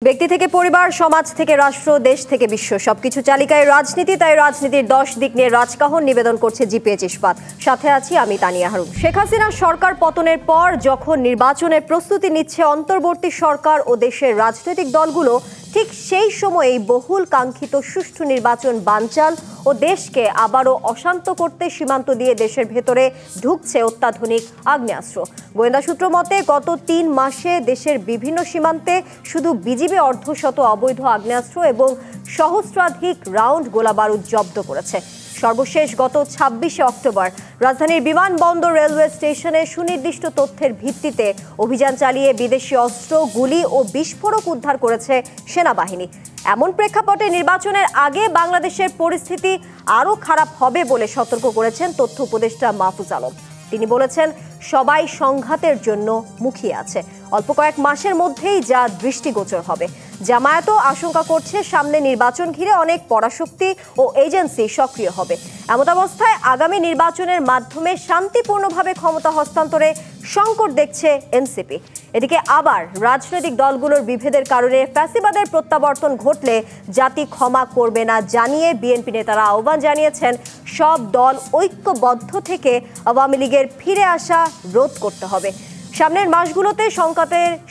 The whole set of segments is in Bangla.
ব্যক্তি থেকে পরিবার, সমাজ থেকে রাষ্ট্র, দেশ থেকে বিশ্ব, সবকিছু চালিকায় রাজনীতি। তাই রাজনীতির 10 দিক নিয়ে রাজকাহন নিবেদন করছে জিপিএইচ ইস্পাত। সাথে আছি আমি তানিয়া হারুন। শেখ হাসিনার সরকার পতনের পর যখন নির্বাচনের প্রস্তুতি নিচ্ছে অন্তর্বর্তী সরকার ও দেশের রাজনৈতিক দলগুলো, ঠিক সেই সময়েই বহুল কাঙ্ক্ষিত সুষ্ঠু নির্বাচন বানচাল ও দেশকে আবারও অশান্ত করতে সীমান্ত দিয়ে দেশের ভেতরে ঢুকছে অত্যাধুনিক আগ্নেয়াস্ত্র। গোয়েন্দা সূত্র মতে গত 3 মাসে দেশের বিভিন্ন সীমান্তে শুধু বিজিবি অর্ধশত অবৈধ আগ্নেয়াস্ত্র এবং সহস্রাধিক রাউন্ড গোলাবারুদ জব্দ করেছে। সর্বশেষ গত 26শে অক্টোবর রাজধানীর বিমানবন্দর রেলওয়ে স্টেশনে সুনির্দিষ্ট তথ্যের ভিত্তিতে অভিযান চালিয়ে বিদেশি অস্ত্র, গুলি ও বিস্ফোরক উদ্ধার করেছে সেনাবাহিনী। এমন প্রেক্ষাপটে নির্বাচনের আগে বাংলাদেশের পরিস্থিতি আরও খারাপ হবে বলে সতর্ক করেছেন তথ্য উপদেষ্টা মাহফুজ আলম। তিনি বলেছেন, সবাই সংঘাতের জন্য মুখিয়ে আছে। অল্প কয়েক মাসের মধ্যেই যা দৃষ্টিগোচর হবে। জামায়াতও আশঙ্কা করছে সামনে নির্বাচন ঘিরে অনেক পরাশক্তি ও এজেন্সি সক্রিয় হবে। এমতাবস্থায় আগামী নির্বাচনের মাধ্যমে শান্তিপূর্ণভাবে ক্ষমতা হস্তান্তরে সংকট দেখছে এনসিপি। এদিকে আবার রাজনৈতিক দলগুলোর বিভেদের কারণে ফ্যাসিবাদের প্রত্যাবর্তন ঘটলে জাতি ক্ষমা করবে না জানিয়ে বিএনপি নেতারা আহ্বান জানিয়েছেন সব দল ঐক্যবদ্ধ থেকে আওয়ামী লীগের ফিরে আসা রোধ করতে হবে। সামনের মাসগুলোতে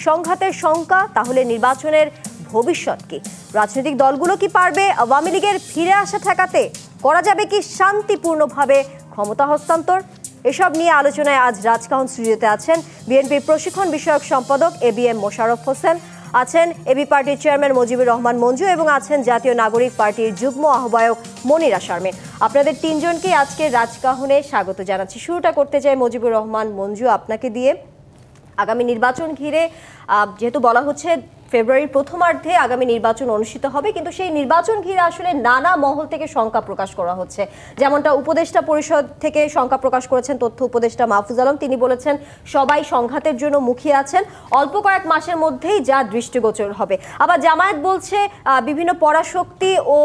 সংঘাতের শঙ্কা, তাহলে নির্বাচনের ভবিষ্যৎ কি? রাজনৈতিক দলগুলো কি পারবে আওয়ামী লীগের ফিরে আসা ঠেকাতে? করা যাবে কি শান্তিপূর্ণভাবে ক্ষমতা হস্তান্তর? এসব নিয়ে আলোচনায় আজ রাজকাহন স্টুডিওতে আছেন বিএনপির প্রশিক্ষণ বিষয়ক সম্পাদক এবিএম মোশাররফ হোসেন, আছেন এবি পার্টির চেয়ারম্যান মুজিবুর রহমান মঞ্জু এবং আছেন জাতীয় নাগরিক পার্টির যুগ্ম আহ্বায়ক মনিরা শারমিন। আপনাদের তিনজনকেই আজকে রাজকাহনে স্বাগত জানাচ্ছি। শুরুটা করতে চাই মুজিবুর রহমান মঞ্জু, আপনাকে দিয়ে। আগামী নির্বাচন ঘিরে যেহেতু বলা হচ্ছে ফেব্রুয়ারির প্রথমার্ধে আগামী নির্বাচন অনুষ্ঠিত হবে, কিন্তু সেই নির্বাচন ঘিরে আসলে নানা মহল থেকে শঙ্কা প্রকাশ করা হচ্ছে। যেমনটা উপদেষ্টা পরিষদ থেকে শঙ্কা প্রকাশ করেছেন তথ্য উপদেষ্টা মাহফুজ আলম। তিনি বলেছেন সবাই সংঘাতের জন্য মুখিয়ে আছেন, অল্প কয়েক মাসের মধ্যেই যা দৃষ্টিগোচর হবে। আবার জামায়াত বলছে বিভিন্ন পরাশক্তি ও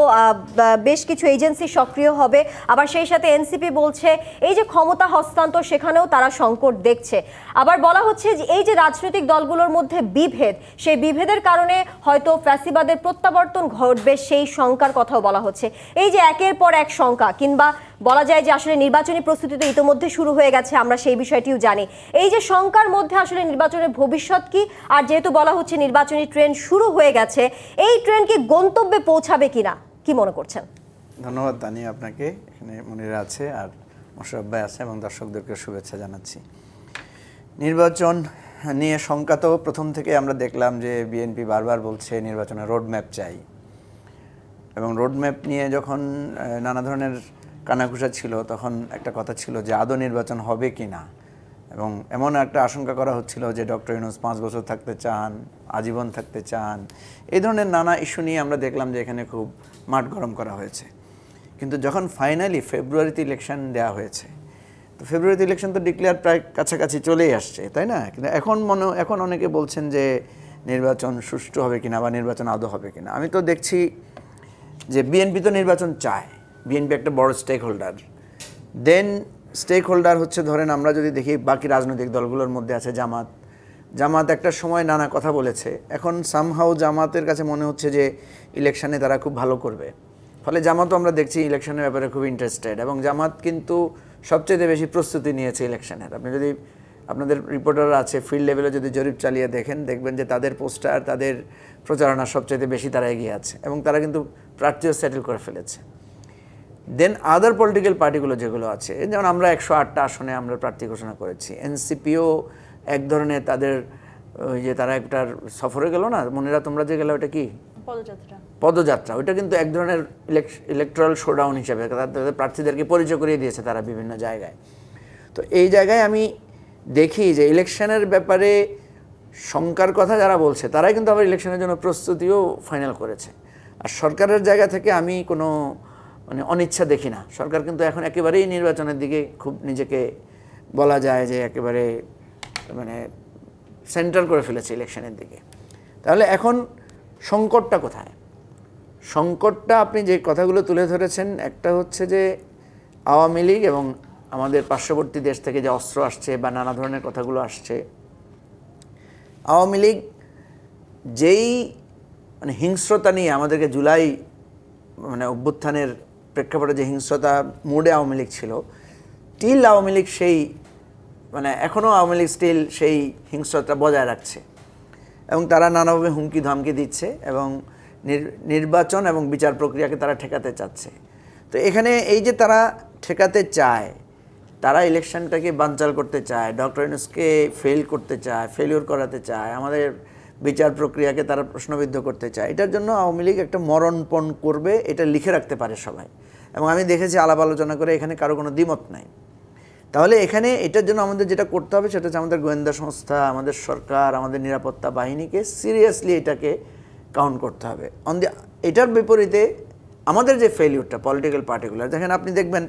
বেশ কিছু এজেন্সি সক্রিয় হবে। আবার সেই সাথে এনসিপি বলছে এই যে ক্ষমতা হস্তান্তর, সেখানেও তারা সংকট দেখছে। আবার বলা হচ্ছে যে এই যে রাজনৈতিক দলগুলোর মধ্যে বিভেদ, সেই বিভেদের কারণে হয়তো ফ্যাসিবাদের প্রত্যাবর্তন ঘটবে, সেই শঙ্কার কথাও বলা হচ্ছে। এই যে একের পর এক শঙ্কা, কিংবা বলা যায় যে আসলে নির্বাচনী প্রস্তুতি তো ইতিমধ্যে শুরু হয়ে গেছে, আমরা সেই বিষয়টিও জানি। এই যে শঙ্কার মধ্যে আসলে নির্বাচনের ভবিষ্যৎ কি? আর যেহেতু বলা হচ্ছে নির্বাচনী ট্রেন শুরু হয়ে গেছে, এই ট্রেন কি গন্তব্যে পৌঁছাবে কিনা, কি মনে করছেন? ধন্যবাদ তানি, আপনাকে। এখানে মনিরা আছে আর মোশাররফ ভাই আছে এবং দর্শকদেরকে শুভেচ্ছা জানাচ্ছি। নির্বাচন নিয়ে শঙ্কা তো প্রথম থেকে আমরা দেখলাম যে বিএনপি বারবার বলছে নির্বাচনের রোডম্যাপ চাই, এবং রোডম্যাপ নিয়ে যখন নানা ধরনের কানাঘুষা ছিল তখন একটা কথা ছিল যে আদৌ নির্বাচন হবে কি না, এবং এমন একটা আশঙ্কা করা হচ্ছিল যে ডক্টর ইউনূস 5 বছর থাকতে চান, আজীবন থাকতে চান। এই ধরনের নানা ইস্যু নিয়ে আমরা দেখলাম যে এখানে খুব মাঠ গরম করা হয়েছে। কিন্তু যখন ফাইনালি ফেব্রুয়ারিতে ইলেকশন দেওয়া হয়েছে, তো ফেব্রুয়ারিতে ইলেকশন তো ডিক্লেয়ার প্রায় কাছাকাছি চলেই আসছে, তাই না? কিন্তু এখন অনেকে বলছেন যে নির্বাচন সুষ্ঠু হবে কিনা বা নির্বাচন আদৌ হবে কিনা। আমি তো দেখছি যে বিএনপি তো নির্বাচন চায়, বিএনপি একটা বড় স্টেক হোল্ডার। দেন স্টেক হোল্ডার হচ্ছে, ধরেন আমরা যদি দেখি বাকি রাজনৈতিক দলগুলোর মধ্যে আছে জামাত একটা সময় নানা কথা বলেছে, এখন সামহাও জামাতের কাছে মনে হচ্ছে যে ইলেকশনে তারা খুব ভালো করবে। ফলে জামাতও আমরা দেখছি ইলেকশনের ব্যাপারে খুব ইন্টারেস্টেড, এবং জামাত কিন্তু সবচেয়ে বেশি প্রস্তুতি নিয়েছে ইলেকশনের। আপনি যদি আপনাদের রিপোর্টাররা আছে ফিল্ড লেভেলে যদি জরিপ চালিয়ে দেখবেন যে তাদের পোস্টার, তাদের প্রচারণা সবচেয়ে বেশি তারা এগিয়ে আছে, এবং তারা কিন্তু প্রার্থীও সেটেল করে ফেলেছে। দেন আদার পলিটিক্যাল পার্টিগুলো যেগুলো আছে, যেমন আমরা 108টা আসনে আমরা প্রার্থী ঘোষণা করেছি। এনসিপিও এক ধরনের তাদের ওই যে তারা একটা সফরে গেল না, মনেরা তোমরা যে গেলে, ওটা কি পদযাত্রা, ওইটা কিন্তু এক ধরনের ইলেকট্রাল শোডাউন হিসেবে তাদের প্রার্থীদেরকে পরিচয় করিয়ে দিয়েছে তারা বিভিন্ন জায়গায়। তো এই জায়গায় আমি দেখি যে ইলেকশনের ব্যাপারে শঙ্কার কথা যারা বলছে তারাই কিন্তু আবার ইলেকশনের জন্য প্রস্তুতিও ফাইনাল করেছে। আর সরকারের জায়গা থেকে আমি কোনো অনিচ্ছা দেখি না। সরকার কিন্তু এখন একেবারেই নির্বাচনের দিকে খুব নিজেকে বলা যায় যে একেবারে সেন্টার করে ফেলেছে ইলেকশনের দিকে। তাহলে এখন সংকটটা কোথায়? সংকটটা আপনি যে কথাগুলো তুলে ধরেছেন, একটা হচ্ছে যে আওয়ামী লীগ এবং আমাদের পার্শ্ববর্তী দেশ থেকে যে অস্ত্র আসছে বা নানা ধরনের কথাগুলো আসছে, আওয়ামী লীগ যেই মানে হিংস্রতা নিয়ে আমাদেরকে জুলাই মানে অভ্যুত্থানের প্রেক্ষাপটে যে হিংস্রতা মোডে আওয়ামী লীগ ছিল, টিল আওয়ামী লীগ সেই মানে এখনও আওয়ামী লীগ স্টিল সেই হিংস্রতা বজায় রাখছে এবং তারা নানাভাবে হুমকি ধমকি দিচ্ছে এবং নির্বাচন এবং বিচার প্রক্রিয়াকে তারা ঠেকাতে চাচ্ছে। তো এখানে এই যে তারা ঠেকাতে চায়, তারা ইলেকশনটাকে বানচাল করতে চায়, ডক্টর ইউনূসকে ফেল করতে চায়, ফেলিওর করাতে চায়, আমাদের বিচার প্রক্রিয়াকে তারা প্রশ্নবিদ্ধ করতে চায়। এটার জন্য আওয়ামী লীগ একটা মরণপণ করবে, এটা লিখে রাখতে পারে সবাই। এবং আমি দেখেছি আলাপ আলোচনা করে এখানে কারো কোনো দ্বিমত নাই। তাহলে এখানে এটার জন্য আমাদের যেটা করতে হবে সেটা হচ্ছে আমাদের গোয়েন্দা সংস্থা, আমাদের সরকার, আমাদের নিরাপত্তা বাহিনীকে সিরিয়াসলি এটাকে কাউন্ট করতে হবে। এটার বিপরীতে আমাদের যে ফেলিউরটা পলিটিক্যাল পার্টিকুলার, দেখেন আপনি দেখবেন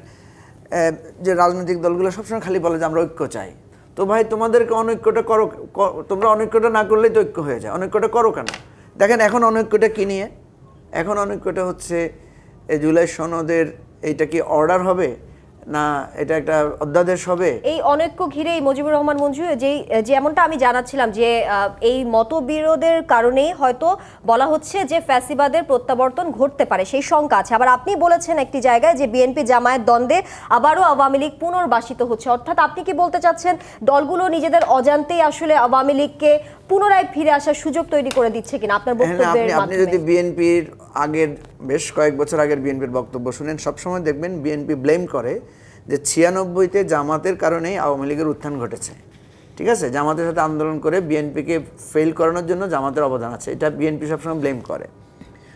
যে রাজনৈতিক দলগুলো সবসময় খালি বলে যে আমরা ঐক্য চাই। তো ভাই তোমাদেরকে অনৈক্যটা করো, তোমরা অনৈক্যটা না করলেই তো ঐক্য হয়ে যায়, অনৈক্যটা করো কেন? দেখেন এখন অনৈক্যটা কী নিয়ে? এখন অনৈক্যটা হচ্ছে এই জুলাই সনদের এইটা কি অর্ডার হবে না এটা একটা অধ্যাদেশ হবে? এই অনৈক্য ঘিরেই মুজিবুর রহমান মঞ্জু যেমনটা আমি জানাচ্ছিলাম যে এই মতবিরোধের কারণেই হয়তো বলা হচ্ছে যে ফ্যাসিবাদের প্রত্যাবর্তন ঘটতে পারে, সেই শঙ্কা আছে। আবার আপনি বলেছেন একটি জায়গায় যে বিএনপি জামায়াত দ্বন্দ্বে আবারও আওয়ামী লীগ পুনর্বাসিত হচ্ছে, অর্থাৎ আপনি কি বলতে চাচ্ছেন দলগুলো নিজেদের অজান্তেই আসলে আওয়ামী লীগকে পুনরায় ফিরে আসার সুযোগ তৈরি করে দিচ্ছে কিনা আপনার বক্তব্যের মাধ্যমে? আপনি যদি বিএনপির আগের বেশ কয়েক বছর আগের বিএনপির বক্তব্য শুনেন, সবসময় দেখবেন বিএনপি ব্লেম করে যে 96-তে জামাতের কারণেই আওয়ামী লীগের উত্থান ঘটেছে। ঠিক আছে, জামাতের সাথে আন্দোলন করে বিএনপিকে ফেল করানোর জন্য জামাতের অবদান আছে, এটা বিএনপি সবসময় ব্লেম করে।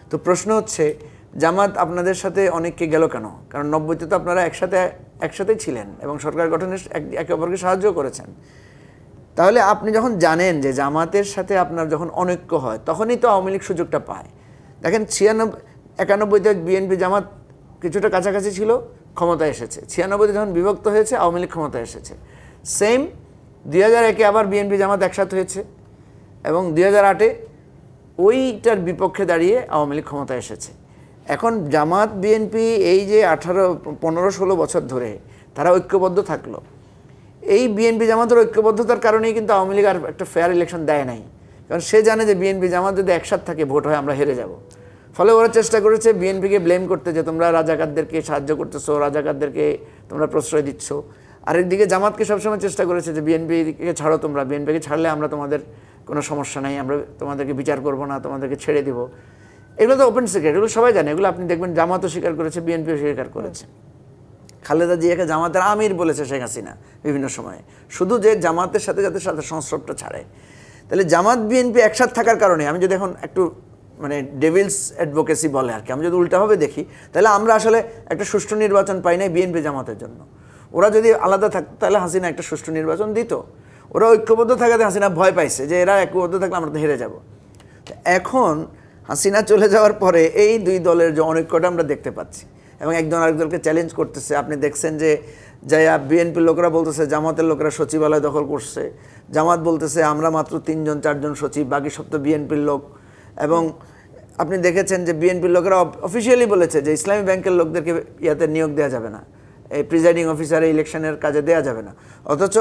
তো প্রশ্ন হচ্ছে জামাত আপনাদের সাথে অনেককে গেল কেন? কারণ 90-তে তো আপনারা একসাথেই ছিলেন এবং সরকার গঠনে একে অপরকে সাহায্য করেছেন। তাহলে আপনি যখন জানেন যে জামাতের সাথে আপনার যখন অনৈক্য হয় তখনই তো আওয়ামী লীগ সুযোগটা পায়। দেখেন 91-তে বিএনপি জামাত কিছুটা কাছাকাছি ছিল, ক্ষমতায় এসেছে। 96-তে যখন বিভক্ত হয়েছে আওয়ামী লীগ ক্ষমতায় এসেছে। সেম 2001-এ আবার বিএনপি জামাত একসাথে হয়েছে এবং 2008-এ ওইটার বিপক্ষে দাঁড়িয়ে আওয়ামী লীগ ক্ষমতায় এসেছে। এখন জামাত বিএনপি এই যে 15-16 বছর ধরে তারা ঐক্যবদ্ধ থাকলো, এই বিএনপি জামাতের ঐক্যবদ্ধতার কারণেই কিন্তু আওয়ামী লীগ আর একটা ফেয়ার ইলেকশন দেয় নাই। কারণ সে জানে যে বিএনপি জামাত যদি একসাথে থাকে ভোট হয় আমরা হেরে যাব। ফলে ওরা চেষ্টা করেছে বিএনপিকে ব্লেম করতে যে তোমরা রাজাকারদেরকে সাহায্য করতেছো, রাজাকারদেরকে তোমরা প্রশ্রয় দিচ্ছ। আরেকদিকে জামাতকে সবসময় চেষ্টা করেছে যে বিএনপিকে ছাড়ো, তোমরা বিএনপিকে ছাড়লে আমরা তোমাদের কোনো সমস্যা নাই, আমরা তোমাদেরকে বিচার করবো না, তোমাদেরকে ছেড়ে দিব। এগুলো তো ওপেন সিক্রেট, এগুলো সবাই জানে। এগুলো আপনি দেখবেন জামাতও স্বীকার করেছে, বিএনপিও স্বীকার করেছে। খালেদা জিয়াকে জামাতের আমির বলেছে শেখ হাসিনা বিভিন্ন সময়ে, শুধু যে জামাতের সাথে যাতে সাথে সংস্রবটা ছাড়ে। তাহলে জামাত বিএনপি একসাথে থাকার কারণে আমি যদি এখন একটু মানে ডেভিলস অ্যাডভোকেসি বলে আর কি, আমি যদি উল্টাভাবে দেখি তাহলে আমরা আসলে একটা সুষ্ঠু নির্বাচন পাই নাই বিএনপি জামাতের জন্য। ওরা যদি আলাদা থাকতো তাহলে হাসিনা একটা সুষ্ঠু নির্বাচন দিত। ওরা ঐক্যবদ্ধ থাকাতে হাসিনা ভয় পাইছে যে এরা ঐক্যবদ্ধ থাকলে আমরা তো হেরে যাব। এখন হাসিনা চলে যাওয়ার পরে এই দুই দলের যে অনৈক্যটা আমরা দেখতে পাচ্ছি এবং একজন আরেকজনকে চ্যালেঞ্জ করতেছে। আপনি দেখছেন যে যাইয়া বিএনপির লোকরা বলতেছে জামাতের লোকরা সচিবালয় দখল করছে, জামাত বলতেছে আমরা মাত্র 3-4 সচিব, বাকি সব তো বিএনপির লোক। এবং আপনি দেখেছেন যে বিএনপির লোকেরা অফিসিয়ালি বলেছে যে ইসলামী ব্যাংকের লোকদেরকে ইয়াতে নিয়োগ দেওয়া যাবে না, এই প্রিজাইডিং অফিসারে ইলেকশনের কাজে দেওয়া যাবে না। অথচ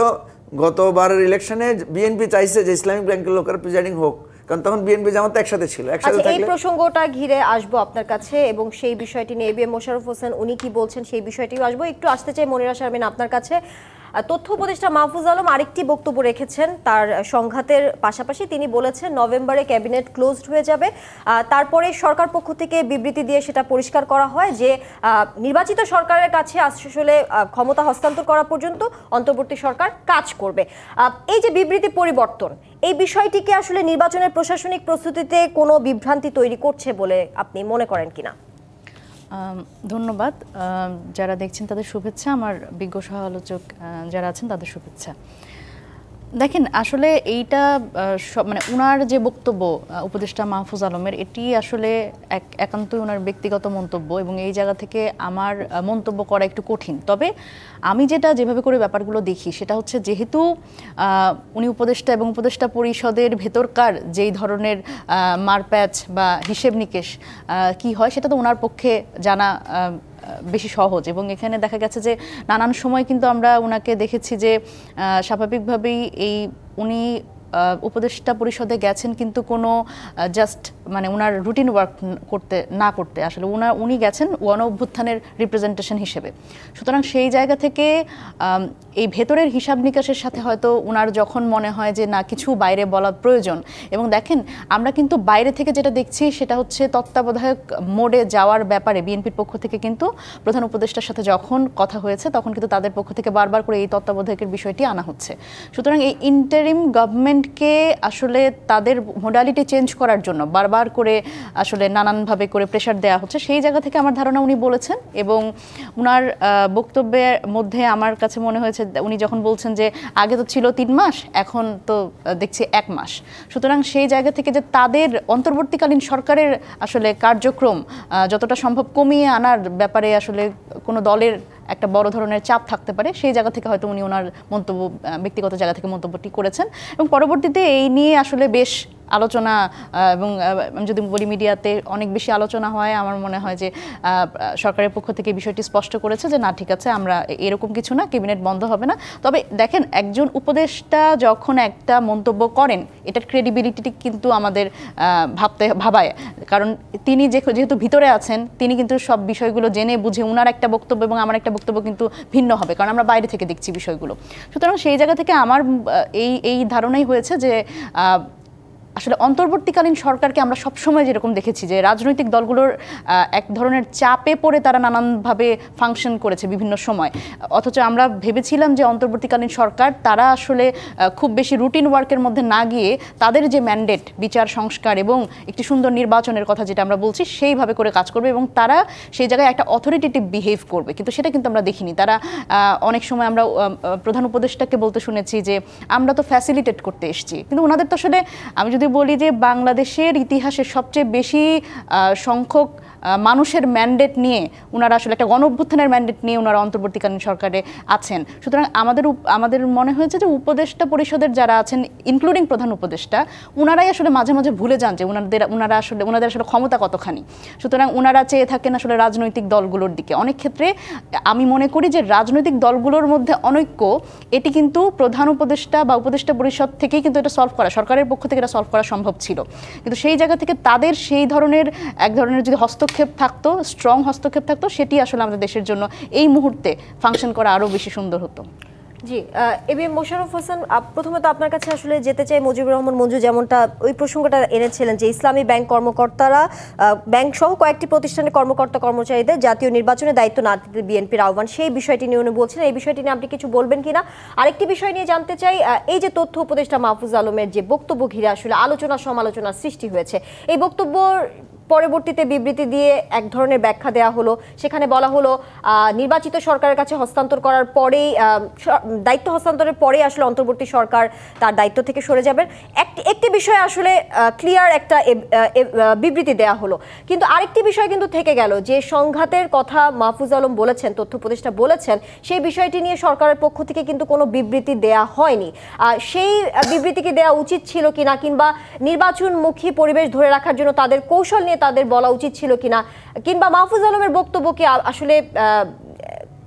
গতবারের ইলেকশনে বিএনপি চাইছে যে ইসলামিক ব্যাংকের লোকেরা প্রিজাইডিং হোক, কারণ তখন বিএনপি জামাত একসাথে ছিল। এই প্রসঙ্গটা ঘিরে আসবো আপনার কাছে এবং সেই বিষয়টি নিয়ে এবিএম মোশাররফ হোসেন উনি কি বলছেন সেই বিষয়টিও আসবো। একটু আসতে চাই মনিরা শারমিন আপনার কাছে। তথ্য উপদেষ্টা মাহফুজ আলম আরেকটি বক্তব্য রেখেছেন তার সংঘাতের পাশাপাশি। তিনি বলেছেন নভেম্বরে ক্যাবিনেট ক্লোজড হয়ে যাবে, তারপরে সরকার পক্ষ থেকে বিবৃতি দিয়ে সেটা পরিষ্কার করা হয় যে নির্বাচিত সরকারের কাছে আসলে ক্ষমতা হস্তান্তর করা পর্যন্ত অন্তর্বর্তী সরকার কাজ করবে। এই যে বিবৃতি পরিবর্তন, এই বিষয়টিকে আসলে নির্বাচনের প্রশাসনিক প্রস্তুতিতে কোনো বিভ্রান্তি তৈরি করছে বলে আপনি মনে করেন কিনা? ধন্যবাদ। যারা দেখছেন তাদের শুভেচ্ছা, আমার বিজ্ঞ সহ আলোচক যারা আছেন তাদের শুভেচ্ছা। দেখেন আসলে এইটা মানে উনার যে বক্তব্য উপদেষ্টা মাহফুজ আলমের, এটি আসলে একান্তই উনার ব্যক্তিগত মন্তব্য এবং এই জায়গা থেকে আমার মন্তব্য করা একটু কঠিন। তবে আমি যেভাবে করে ব্যাপারগুলো দেখি সেটা হচ্ছে যেহেতু উনি উপদেষ্টা এবং উপদেষ্টা পরিষদের ভেতরকার যেই ধরনের মারপ্যাচ বা হিসেব নিকেশ কি হয় সেটা তো ওনার পক্ষে জানা বেশি সহজ। এবং এখানে দেখা গেছে যে নানান সময় কিন্তু আমরা ওনাকে দেখেছি যে স্বাভাবিকভাবেই উনি উপদেষ্টা পরিষদে গেছেন কিন্তু কোনো জাস্ট মানে ওনার রুটিন ওয়ার্ক করতে আসলে উনি গেছেন গণ অভ্যুত্থানের রিপ্রেজেন্টেশন হিসেবে। সুতরাং সেই জায়গা থেকে এই ভেতরের হিসাব নিকাশের সাথে হয়তো ওনার যখন মনে হয় যে না কিছু বাইরে বলা প্রয়োজন, এবং দেখেন আমরা কিন্তু বাইরে থেকে যেটা দেখছি সেটা হচ্ছে তত্ত্বাবধায়ক মোডে যাওয়ার ব্যাপারে বিএনপির পক্ষ থেকে কিন্তু প্রধান উপদেষ্টার সাথে যখন কথা হয়েছে তখন কিন্তু তাদের পক্ষ থেকে বারবার করে এই তত্ত্বাবধায়কের বিষয়টি আনা হচ্ছে। সুতরাং এই ইন্টারিম গভর্নমেন্টকে আসলে তাদের মোডালিটি চেঞ্জ করার জন্য বারবার করে আসলে নানানভাবে করে প্রেশার দেওয়া হচ্ছে। সেই জায়গা থেকে আমার ধারণা উনি বলেছেন, এবং উনার বক্তব্যের মধ্যে আমার কাছে মনে হয়েছে উনি যখন বলছেন যে আগে তো ছিল 3 মাস, এখন তো দেখছি 1 মাস। সুতরাং সেই জায়গা থেকে যে তাদের অন্তর্বর্তীকালীন সরকারের আসলে কার্যক্রম যতটা সম্ভব কমিয়ে আনার ব্যাপারে আসলে কোনো দলের একটা বড় ধরনের চাপ থাকতে পারে, সেই জায়গা থেকে হয়তো উনি ওনার মন্তব্য ব্যক্তিগত জায়গা থেকে মন্তব্যটি করেছেন। এবং পরবর্তীতে এই নিয়ে আসলে বেশ আলোচনা, এবং আমি যদি বলি মিডিয়াতে অনেক বেশি আলোচনা হয়। আমার মনে হয় যে সরকারের পক্ষ থেকে বিষয়টি স্পষ্ট করেছে যে না ঠিক আছে, আমরা এরকম কিছু না, ক্যাবিনেট বন্ধ হবে না। তবে দেখেন একজন উপদেষ্টা যখন একটা মন্তব্য করেন এটার ক্রেডিবিলিটি কিন্তু আমাদের ভাবায়, কারণ তিনি যেহেতু ভিতরে আছেন তিনি কিন্তু সব বিষয়গুলো জেনে বুঝে উনার একটা বক্তব্য এবং আমার একটা বক্তব্য কিন্তু ভিন্ন হবে, কারণ আমরা বাইরে থেকে দেখছি বিষয়গুলো। সুতরাং সেই জায়গা থেকে আমার এই ধারণাই হয়েছে যে আসলে অন্তর্বর্তীকালীন সরকারকে আমরা সবসময় যেরকম দেখেছি যে রাজনৈতিক দলগুলোর এক ধরনের চাপে পড়ে তারা নানানভাবে ফাংশন করেছে বিভিন্ন সময়, অথচ আমরা ভেবেছিলাম যে অন্তর্বর্তীকালীন সরকার তারা আসলে খুব বেশি রুটিন ওয়ার্কের মধ্যে না গিয়ে তাদের যে ম্যান্ডেট বিচার সংস্কার এবং একটি সুন্দর নির্বাচনের কথা যেটা আমরা বলছি সেইভাবে করে কাজ করবে, এবং তারা সেই জায়গায় একটা অথরিটেটিভ বিহেভ করবে। কিন্তু সেটা কিন্তু আমরা দেখিনি। তারা অনেক সময় আমরা প্রধান উপদেষ্টাকে বলতে শুনেছি যে আমরা তো ফ্যাসিলিটেট করতে এসেছি, কিন্তু ওনাদের তো আসলে আমি যদি বলি যে বাংলাদেশের ইতিহাসে সবচেয়ে বেশি সংখ্যক মানুষের ম্যান্ডেট নিয়ে ওনারা আসলে একটা গণ অভ্যুত্থানের ম্যান্ডেট নিয়ে ওনারা অন্তর্বর্তীকালীন সরকারে আছেন। সুতরাং আমাদের মনে হয়েছে যে উপদেষ্টা পরিষদের যারা আছেন ইনক্লুডিং প্রধান উপদেষ্টা ওনারাই আসলে মাঝে মাঝে ভুলে যান যে ওনাদের আসলে ক্ষমতা কতখানি। সুতরাং ওনারা চেয়ে থাকেন আসলে রাজনৈতিক দলগুলোর দিকে। অনেক ক্ষেত্রে আমি মনে করি যে রাজনৈতিক দলগুলোর মধ্যে অনৈক্য এটি কিন্তু প্রধান উপদেষ্টা বা উপদেষ্টা পরিষদ থেকেই কিন্তু এটা সলভ করা, সরকারের পক্ষ থেকে এটা সলভ করা সম্ভব ছিল। কিন্তু সেই জায়গা থেকে তাদের সেই ধরনের এক ধরনের যদি হস্তক্ষেপ থাকতো, স্ট্রং হস্তক্ষেপ থাকতো, সেটি আসলে আমাদের দেশের জন্য এই মুহূর্তে ফাংশন করা আরও বেশি সুন্দর হতো। জি, এবিএম মোশাররফ হোসেন, প্রথমত আপনার কাছে আসলে যেতে চাই। মুজিবুর রহমান মঞ্জু যেমনটা ওই প্রসঙ্গটা এনেছিলেন যে ইসলামী ব্যাংক কর্মকর্তারা ব্যাংক সহ কয়েকটি প্রতিষ্ঠানের কর্মকর্তা কর্মচারীদের জাতীয় নির্বাচনে দায়িত্ব না দিতে বিএনপির আহ্বান, সেই বিষয়টি নিয়ে উনি বলছেন। এই বিষয়টি নিয়ে আপনি কিছু বলবেন কিনা? আরেকটি বিষয় নিয়ে জানতে চাই, এই যে তথ্য উপদেষ্টা মাহফুজ আলমের যে বক্তব্য ঘিরে আসলে আলোচনা সমালোচনার সৃষ্টি হয়েছে, এই বক্তব্য পরবর্তীতে বিবৃতি দিয়ে এক ধরনের ব্যাখ্যা দেওয়া হলো। সেখানে বলা হলো নির্বাচিত সরকারের কাছে হস্তান্তর করার পরেই, দায়িত্ব হস্তান্তরের পরেই আসলে অন্তর্বর্তী সরকার তার দায়িত্ব থেকে সরে যাবেন। একটি বিষয় আসলে ক্লিয়ার একটা বিবৃতি দেওয়া হলো, কিন্তু আরেকটি বিষয় কিন্তু থেকে গেল যে সংঘাতের কথা মাহফুজ আলম বলেছেন, তথ্য উপদেষ্টা বলেছেন, সেই বিষয়টি নিয়ে সরকারের পক্ষ থেকে কিন্তু কোনো বিবৃতি দেয়া হয়নি। সেই বিবৃতি কি দেওয়া উচিত ছিল কিনা, কিংবা নির্বাচনমুখী পরিবেশ ধরে রাখার জন্য তাদের কৌশল নিয়ে তাদের বলা উচিত ছিল কিনা, কিংবা মাহফুজ আলমের বক্তব্য কি আসলে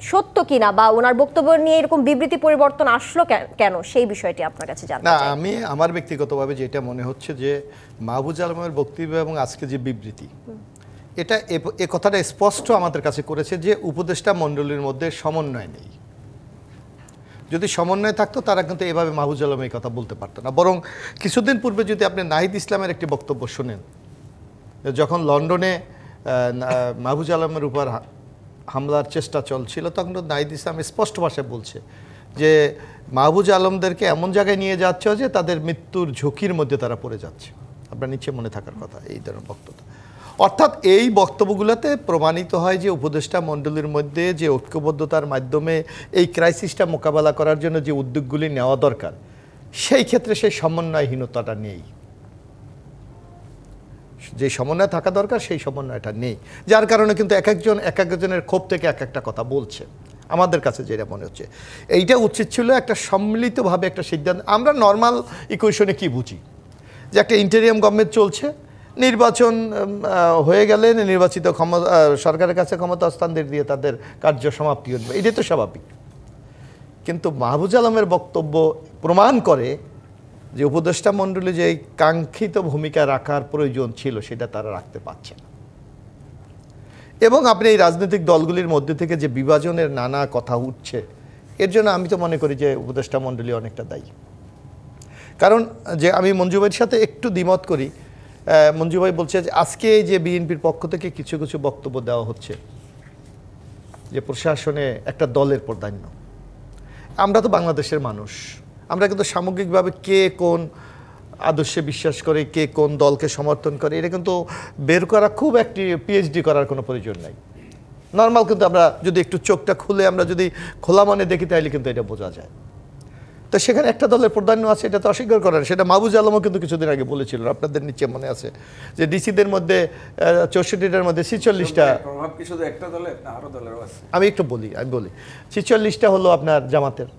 সত্য কিনা, বা ওনার বক্তব্য নিয়ে এরকম বিবৃতি পরিবর্তন আসলো কেন, সেই বিষয়টি আপনার কাছে জানতে চাই। আমি আমার ব্যক্তিগতভাবে যেটা মনে হচ্ছে যে মাহফুজ আলমের বক্তব্য এবং আজকে যে বিবৃতি, এটা এ কথাটা স্পষ্ট আমাদের কাছে করেছে যে উপদেষ্টা মণ্ডলীর মধ্যে সমন্বয় নেই। যদি সমন্বয় থাকতো তারা কিন্তু এভাবে মাহফুজ আলম এই কথা বলতে পারতো না। বরং কিছুদিন পূর্বে যদি আপনি নাহিদ ইসলামের একটি বক্তব্য শোনেন, যখন লন্ডনে মাহফুজ আলমের উপর হামলার চেষ্টা চলছিল, তখন নাহিদ ইসলাম স্পষ্ট ভাষায় বলছে যে মাহফুজ আলমদেরকে এমন জায়গায় নিয়ে যাচ্ছে যে তাদের মৃত্যুর ঝুঁকির মধ্যে তারা পড়ে যাচ্ছে। আপনার নিচে মনে থাকার কথা এই ধরনের বক্তব্য। অর্থাৎ এই বক্তব্যগুলোতে প্রমাণিত হয় যে উপদেষ্টা মণ্ডলীর মধ্যে যে ঐক্যবদ্ধতার মাধ্যমে এই ক্রাইসিসটা মোকাবেলা করার জন্য যে উদ্যোগগুলি নেওয়া দরকার, সেই ক্ষেত্রে সেই সমন্বয়হীনতাটা নেই। যে সমন্বয় থাকা দরকার সেই সমন্বয়টা নেই, যার কারণে কিন্তু এক একজনের ক্ষোভ থেকে এক একটা কথা বলছে। আমাদের কাছে যেটা মনে হচ্ছে এইটা উচিত ছিল একটা সম্মিলিতভাবে একটা সিদ্ধান্ত। আমরা নর্মাল ইকুয়েশনে কি বুঝি যে একটা ইন্টারিয়াম গভর্নমেন্ট চলছে, নির্বাচন হয়ে গেলে নির্বাচিত সরকারের কাছে ক্ষমতা হস্তান্তর দিয়ে তাদের কার্য সমাপ্তি হবে, এটাই তো স্বাভাবিক। কিন্তু মাহফুজ আলমের বক্তব্য প্রমাণ করে যে উপদেষ্টা মণ্ডলী যে কাঙ্ক্ষিত ভূমিকা রাখার প্রয়োজন ছিল সেটা তারা রাখতে পারছে না। এবং আপনি এই রাজনৈতিক দলগুলির মধ্যে থেকে যে বিভাজনের নানা কথা উঠছে, এর জন্য আমি তো মনে করি যে উপদেষ্টা মণ্ডলী অনেকটা দায়ী। কারণ যে আমি মঞ্জু ভাইয়ের সাথে একটু দ্বিমত করি। মঞ্জু ভাই বলছে যে আজকে যে বিএনপির পক্ষ থেকে কিছু কিছু বক্তব্য দেওয়া হচ্ছে যে প্রশাসনে একটা দলের প্রাধান্য। আমরা তো বাংলাদেশের মানুষ, আমরা কিন্তু সামগ্রিকভাবে কে কোন আদর্শে বিশ্বাস করে, কে কোন দলকে সমর্থন করে, এটা কিন্তু বের করা খুব একটি পিএইচডি করার কোনো প্রয়োজন নাই। নর্মাল কিন্তু আমরা যদি একটু চোখটা খুলে আমরা যদি খোলা মনে দেখি তাহলে কিন্তু এটা বোঝা যায়। তো সেখানে একটা দলের প্রাধান্য আছে, এটা তো অস্বীকার করার। সেটা মাহবুজ আলমও কিন্তু কিছুদিন আগে বলেছিল, আপনাদের নিচে মনে আছে, যে ডিসিদের মধ্যে 64টার মধ্যে 46টা প্রভাব কি শুধু একটা দলের না আরো দলেরও আছে? আমি বলি 46টা হলো আপনার জামাতের,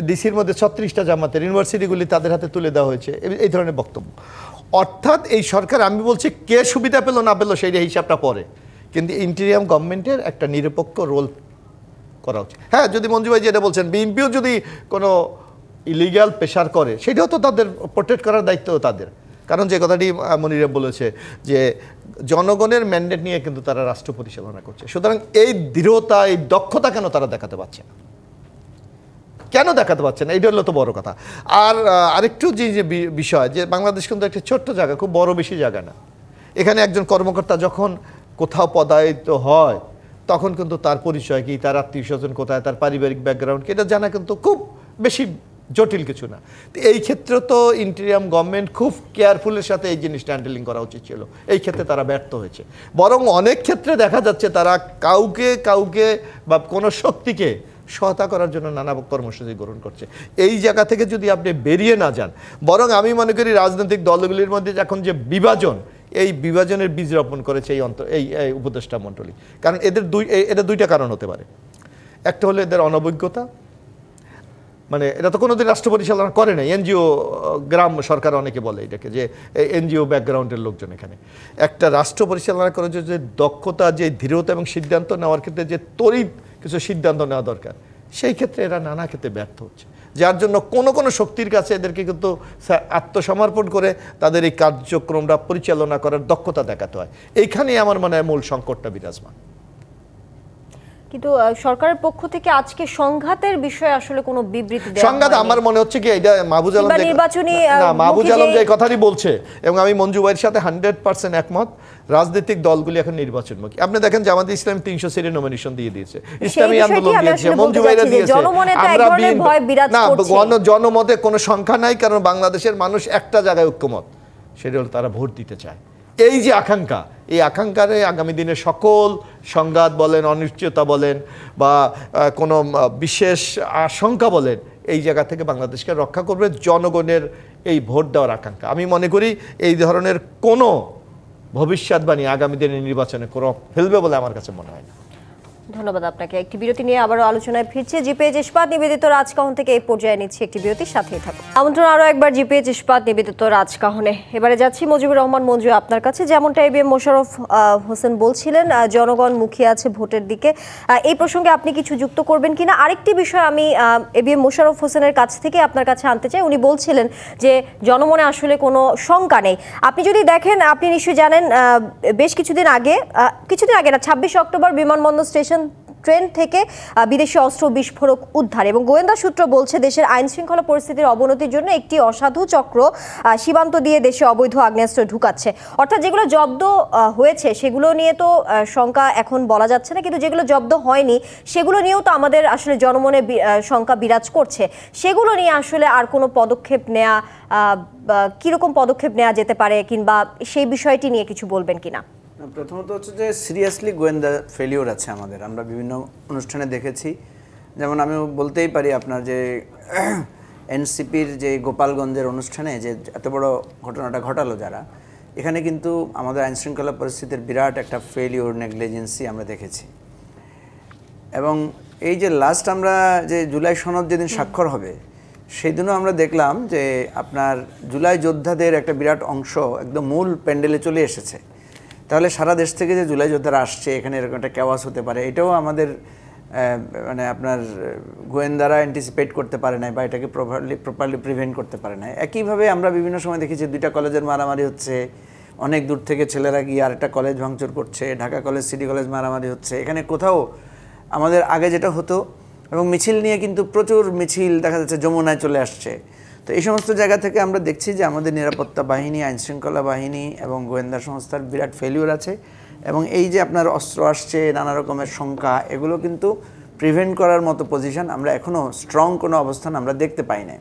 ডিসির মধ্যে 36টা জামাতের, ইউনিভার্সিটিগুলি তাদের হাতে তুলে দেওয়া হয়েছে, এই ধরনের বক্তব্য। অর্থাৎ এই সরকার, আমি বলছি কে সুবিধা পেল না পেলো সেই হিসাবটা পরে, কিন্তু ইন্টেরিয়াম গভর্নমেন্টের একটা নিরপেক্ষ রোল করা উচিত। হ্যাঁ, যদি মঞ্জু ভাই যেটা বলছেন, বিএনপিও যদি কোনো ইলিগ্যাল প্রেশার করে সেটাও তো তাদের প্রোটেক্ট করার দায়িত্ব তাদের। কারণ যে কথাটি মনিরা বলেছে যে জনগণের ম্যান্ডেট নিয়ে কিন্তু তারা রাষ্ট্র পরিচালনা করছে, সুতরাং এই দৃঢ়তা, এই দক্ষতা কেন তারা দেখাতে পারছে না, কেন দেখাতে পারছে না, এইটা হলো তো বড় কথা। আর আরেকটু যে বিষয়, যে বাংলাদেশ কিন্তু একটা ছোট্ট জায়গা, খুব বড় বেশি জায়গা না। এখানে একজন কর্মকর্তা যখন কোথাও পদায়িত হয় তখন কিন্তু তার পরিচয় কি, তার আত্মীয় স্বজন কোথায়, তার পারিবারিক ব্যাকগ্রাউন্ড কি, এটা জানা কিন্তু খুব বেশি জটিল কিছু না। তো এই ক্ষেত্রে তো ইন্টেরিয়াম গভর্নমেন্ট খুব কেয়ারফুলের সাথে এই জিনিসটা হ্যান্ডেলিং করা উচিত ছিল। এই ক্ষেত্রে তারা ব্যর্থ হয়েছে। বরং অনেক ক্ষেত্রে দেখা যাচ্ছে তারা কাউকে বা কোনো শক্তিকে সহায়তা করার জন্য নানা কর্মসূচি গ্রহণ করছে। এই জায়গা থেকে যদি আপনি বেরিয়ে না যান, বরং আমি মনে করি রাজনৈতিক দলগুলির মধ্যে এখন যে বিভাজন, এই বিভাজনের বীজ রোপণ করেছে এই উপদেষ্টা মণ্ডলী। কারণ এদের দুইটা কারণ হতে পারে। একটা হলো এদের অনভিজ্ঞতা, মানে এটা তো কোনোদিন রাষ্ট্র পরিচালনা করে নাই, এনজিও গ্রাম সরকার অনেকে বলে এটাকে, যে এনজিও ব্যাকগ্রাউন্ডের লোকজন। এখানে একটা রাষ্ট্র পরিচালনা করার যে দক্ষতা, যে দৃঢ়তা এবং সিদ্ধান্ত নেওয়ার ক্ষেত্রে যে তড়িৎ কিছু সিদ্ধান্ত নেওয়া দরকার, সেই ক্ষেত্রে এরা নানা ক্ষেত্রে ব্যর্থ হচ্ছে, যার জন্য কোনো শক্তির কাছে এদেরকে কিন্তু আত্মসমর্পণ করে তাদের এই কার্যক্রমটা পরিচালনা করার দক্ষতা দেখাতে হয়। এইখানেই আমার মনে হয় মূল সংকটটা বিরাজমান। কিন্তু সরকারের পক্ষ থেকে আজকে সংঘাতের বিষয়ে আসলে কোনো বিবৃতি দেওয়া সংঘাত আমার মনে হচ্ছে কি, এটা মাহবুজ আলম যে কথাটি বলছে, এবং আমি মঞ্জু ভাইয়ের সাথে 100% একমত। রাজনৈতিক দলগুলি এখন নির্বাচনমুখী। আপনি দেখেন জামাত ইসলাম 300 সিটের নমিনেশন দিয়ে দিয়েছে, ইসলামী আন্দোলন দিয়েছে, মঞ্জু ভাইরা দিয়েছে। আমরা জনমতে কোনো সংখ্যা নাই, কারণ বাংলাদেশের মানুষ একটা জায়গায় ঐক্যমত, সেটা হলো তারা ভোট দিতে চায়। এই যে আকাঙ্ক্ষা, এই আকাঙ্ক্ষারে আগামী দিনে সকল সংঘাত বলেন, অনিশ্চয়তা বলেন, বা কোনো বিশেষ আশঙ্কা বলেন, এই জায়গা থেকে বাংলাদেশকে রক্ষা করবে জনগণের এই ভোট দেওয়ার আকাঙ্ক্ষা। আমি মনে করি এই ধরনের কোনো ভবিষ্যৎবাণী আগামী দিনের নির্বাচনে কোনো ফেলবে বলে আমার কাছে মনে হয় না। ধন্যবাদ আপনাকে। একটি বিরতি নিয়ে আবারও আলোচনায় ফিরছে। জিপিএইচ ইস্পাত নিবেদিত রাজকাহন থেকে এই পর্যায়ে নিচ্ছে একটি বিরতির সাথেই থাকুন। আমন্ত্রণ আরও একবার জিপিএইচ ইস্পাত নিবেদিত রাজকাহনে। এবারে যাচ্ছি মুজিবুর রহমান মঞ্জু আপনার কাছে। যেমনটা এবিএম মোশাররফ হোসেন বলছিলেন, জনগণ মুখিয়ে আছে ভোটের দিকে, এই প্রসঙ্গে আপনি কিছু যুক্ত করবেন কিনা? আরেকটি বিষয় আমি এবিএম মোশাররফ হোসেনের কাছ থেকে আপনার কাছে আনতে চাই। উনি বলছিলেন যে জনমনে আসলে কোনো শঙ্কা নেই। আপনি যদি দেখেন, আপনি নিশ্চয়ই জানেন, বেশ কিছুদিন আগে না, 26 অক্টোবর বিমানবন্দর স্টেশন ট্রেন থেকে বিদেশি অস্ত্র বিস্ফোরক উদ্ধার, এবং গোয়েন্দা সূত্র বলছে দেশের আইন শৃঙ্খলা পরিস্থিতির অবনতির জন্য একটি অসাধু চক্র সীমান্ত দিয়ে দেশে অবৈধ আগ্নেয়াস্ত্র ঢুকাচ্ছে। অর্থাৎ যেগুলো জব্দ হয়েছে সেগুলো নিয়ে তো শঙ্কা এখন বলা যাচ্ছে না, কিন্তু যেগুলো জব্দ হয়নি সেগুলো নিয়েও তো আমাদের আসলে জনমনে শঙ্কা বিরাজ করছে। সেগুলো নিয়ে আসলে আর কোনো পদক্ষেপ নেওয়া, কীরকম পদক্ষেপ নেওয়া যেতে পারে, কিংবা সেই বিষয়টি নিয়ে কিছু বলবেন কিনা? প্রথমত হচ্ছে যে সিরিয়াসলি গোয়েন্দা ফেলিওর আছে আমাদের, আমরা বিভিন্ন অনুষ্ঠানে দেখেছি। যেমন আমি বলতেই পারি আপনার যে এনসিপির যে গোপালগঞ্জের অনুষ্ঠানে যে এত বড় ঘটনাটা ঘটালো যারা, এখানে কিন্তু আমাদের আইনশৃঙ্খলা পরিস্থিতির বিরাট একটা ফেলিওর, নেগলিজেন্সি আমরা দেখেছি। এবং এই যে লাস্ট আমরা যে জুলাই সনদ যেদিন স্বাক্ষর হবে, সেই দিনও আমরা দেখলাম যে আপনার জুলাই যোদ্ধাদের একটা বিরাট অংশ একদম মূল প্যান্ডেলে চলে এসেছে। তাহলে সারা দেশ থেকে যে জুলাই যোদ্ধারা আসছে, এখানে এরকম একটা কেওয়াস হতে পারে, এটাও আমাদের মানে আপনার গোয়েন্দারা অ্যান্টিসিপেট করতে পারে নাই বা এটাকে প্রপারলি প্রিভেন্ট করতে পারে নাই। একইভাবে আমরা বিভিন্ন সময় দেখেছি দুইটা কলেজের মারামারি হচ্ছে, অনেক দূর থেকে ছেলেরা গিয়ে আরেকটা কলেজ ভাঙচুর করছে, ঢাকা কলেজ সিটি কলেজ মারামারি হচ্ছে। এখানে কোথাও আমাদের আগে যেটা হতো, এবং মিছিল নিয়ে কিন্তু প্রচুর মিছিল দেখা যাচ্ছে যমুনায় চলে আসছে। তো এই সমস্ত জায়গা থেকে আমরা দেখছি যে আমাদের নিরাপত্তা বাহিনী, আইনশৃঙ্খলা বাহিনী এবং গোয়েন্দা সংস্থার বিরাট ফেলিওর আছে, এবং এই যে আপনার অস্ত্র আসছে, নানা রকমের শঙ্কা, এগুলো কিন্তু প্রিভেন্ট করার মতো পজিশন আমরা এখনও স্ট্রং কোনো অবস্থান আমরা দেখতে পাই না।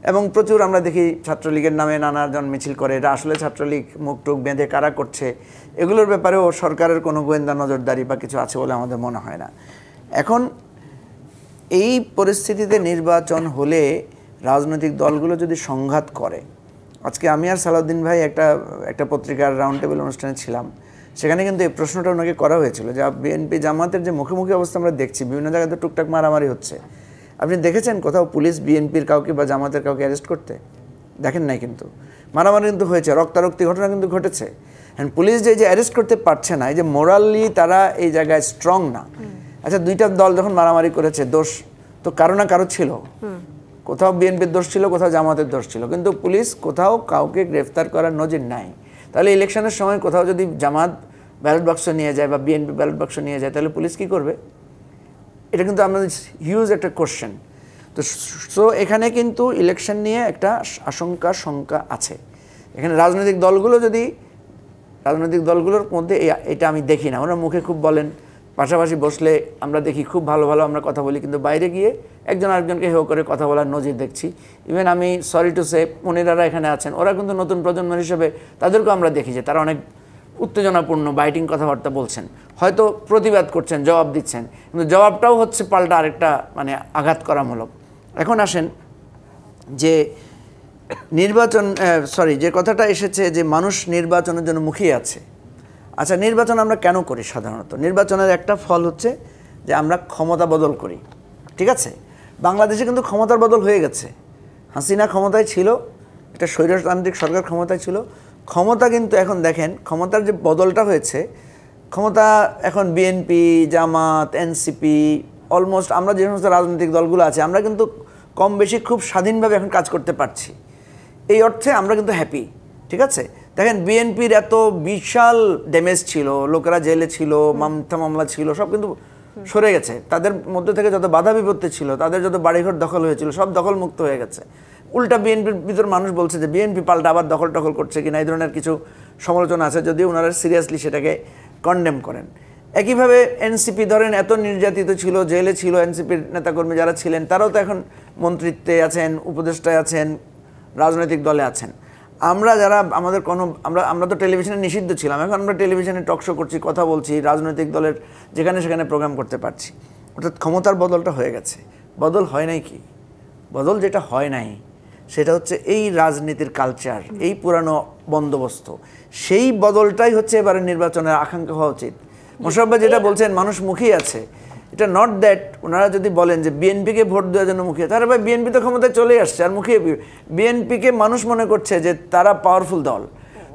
এবং প্রচুর আমরা দেখি ছাত্রলীগের নামে নানাজন মিছিল করে, এটা আসলে ছাত্রলীগ মুখ টুক বেঁধে কারা করছে, এগুলোর ব্যাপারেও সরকারের কোনো গোয়েন্দা নজরদারি বা কিছু আছে বলে আমাদের মনে হয় না। এখন এই পরিস্থিতিতে নির্বাচন হলে রাজনৈতিক দলগুলো যদি সংঘাত করে, আজকে আমি আর সালাউদ্দিন ভাই একটা পত্রিকার রাউন্ড টেবিল অনুষ্ঠানে ছিলাম, সেখানে কিন্তু এই প্রশ্নটা ওনাকে করা হয়েছিল যে বিএনপি জামাতের যে মুখোমুখি অবস্থা আমরা দেখছি, বিভিন্ন জায়গায় তো টুকটাক মারামারি হচ্ছে, আপনি দেখেছেন কোথাও পুলিশ বিএনপির কাউকে বা জামাতের কাউকে অ্যারেস্ট করতে? দেখেন নাই। কিন্তু মারামারি কিন্তু হয়েছে, রক্তারক্তি ঘটনা কিন্তু ঘটেছে। হ্যাঁ, পুলিশ যে অ্যারেস্ট করতে পারছে না, এই যে মোরালি তারা এই জায়গায় স্ট্রং না। আচ্ছা, দুইটা দল যখন মারামারি করেছে, দোষ তো কারো না কারো ছিল, কোথাও বিএনপির দোষ ছিল, কোথাও জামাতের দোষ ছিল, কিন্তু পুলিশ কোথাও কাউকে গ্রেফতার করার নজির নাই। তাহলে ইলেকশনের সময় কোথাও যদি জামাত ব্যালট বাক্স নিয়ে যায় বা বিএনপি ব্যালট বাক্স নিয়ে যায়, তাহলে পুলিশ কি করবে? এটা কিন্তু আমাদের হিউজ একটা কোশ্চেন। তো সো এখানে কিন্তু ইলেকশন নিয়ে একটা শঙ্কা আছে। এখানে রাজনৈতিক দলগুলোর মধ্যে এটা আমি দেখি না। ওরা মুখে খুব বলেন, পাশাপাশি বসলে আমরা দেখি খুব ভালো আমরা কথা বলি, কিন্তু বাইরে গিয়ে একজন আরেকজনকে হেয় করে কথা বলার নজির দেখছি। ইভেন আমি সরি টু সে, মনিরারা এখানে আছেন, ওরা কিন্তু নতুন প্রজন্মের হিসেবে তাদেরকেও আমরা দেখি যে তারা অনেক উত্তেজনাপূর্ণ বাইটিং কথাবার্তা বলছেন, হয়তো প্রতিবাদ করছেন, জবাব দিচ্ছেন, কিন্তু জবাবটাও হচ্ছে পাল্টা আরেকটা মানে আঘাত করামূলক। এখন আসেন যে যে কথাটা এসেছে যে মানুষ নির্বাচনের জন্য মুখিয়ে আছে। আচ্ছা, নির্বাচন আমরা কেন করি? সাধারণত নির্বাচনের একটা ফল হচ্ছে যে আমরা ক্ষমতা বদল করি, ঠিক আছে? বাংলাদেশে কিন্তু ক্ষমতার বদল হয়ে গেছে। হাসিনা ক্ষমতায় ছিল, একটা স্বৈরতান্ত্রিক সরকার ক্ষমতায় ছিল, ক্ষমতা কিন্তু এখন দেখেন ক্ষমতার যে বদলটা হয়েছে, ক্ষমতা এখন বিএনপি, জামাত, এনসিপি, অলমোস্ট আমরা যে সমস্ত রাজনৈতিক দলগুলো আছে, আমরা কিন্তু কম বেশি খুব স্বাধীনভাবে এখন কাজ করতে পারছি। এই অর্থে আমরা কিন্তু হ্যাপি, ঠিক আছে? দেখেন বিএনপির এত বিশাল ড্যামেজ ছিল, লোকেরা জেলে ছিল, মামলা ছিল, সব কিন্তু সরে গেছে। তাদের মধ্যে থেকে যত বাধা বিপত্তি ছিল, তাদের যত বাড়িঘর দখল হয়েছিল, সব দখলমুক্ত হয়ে গেছে। উল্টা বিএনপির ভিতর মানুষ বলছে যে বিএনপি পাল্টা আবার দখল করছে কিনা, এই ধরনের কিছু সমালোচনা আছে, যদিও ওনারা সিরিয়াসলি সেটাকে কন্ডেম করেন। একইভাবে এনসিপি ধরেন এত নির্যাতিত ছিল, জেলে ছিল, এনসিপির নেতাকর্মী যারা ছিলেন তারাও তো এখন মন্ত্রিত্বে আছেন, উপদেষ্টায় আছেন, রাজনৈতিক দলে আছেন। আমরা যারা আমাদের আমরা তো টেলিভিশনে নিষিদ্ধ ছিলাম, এখন আমরা টেলিভিশনে টক শো করছি, কথা বলছি, রাজনৈতিক দলের যেখানে সেখানে প্রোগ্রাম করতে পারছি। অর্থাৎ ক্ষমতার বদলটা হয়ে গেছে। বদল হয় নাই কি? বদল যেটা হয় নাই সেটা হচ্ছে এই রাজনীতির কালচার, এই পুরানো বন্দোবস্ত, সেই বদলটাই হচ্ছে এবারে নির্বাচনের আকাঙ্ক্ষা হওয়া উচিত। মোশাররফ ভাই যেটা বলছেন মানুষ মুখিয়ে আছে, এটা নট দ্যাট ওনারা যদি বলেন যে বিএনপিকে ভোট দেওয়ার জন্য মুখিয়ে, তাহলে ভাই বিএনপি তো ক্ষমতায় চলে আসছে, আর মুখিয়ে বিএনপিকে মানুষ মনে করছে যে তারা পাওয়ারফুল দল।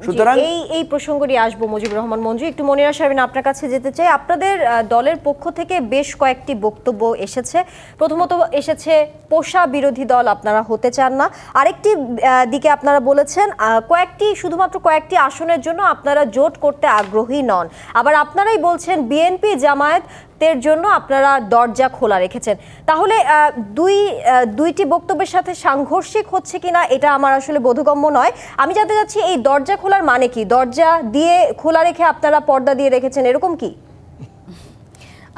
সুতরাং এই প্রসঙ্গটি আসবো মুজিবুর রহমান মঞ্জু। একটু মনিরা সাহেব আপনার কাছে যেতে চাই। আপনাদের দলের পক্ষ থেকে বেশ কয়েকটি বক্তব্য এসেছে। প্রথমত এসেছে পোষা বিরোধী দল আপনারা হতে চান না, আরেকটি দিকে আপনারা বলেছেন শুধুমাত্র কয়েকটি আসনের জন্য আপনারা জোট করতে আগ্রহী নন। আবার আপনারাই বলছেন বিএনপি জামায়াতের জন্য আপনারা দরজা খোলা রেখেছেন। তাহলে দুইটি বক্তব্যের সাথে সাংঘর্ষিক হচ্ছে কিনা এটা আমার আসলে বোধগম্য নয়। আমি জানতে চাচ্ছি এই দরজা খোলার মানে কি? দরজা দিয়ে খোলা রেখে আপনারা পর্দা দিয়ে রেখেছেন, এরকম কি?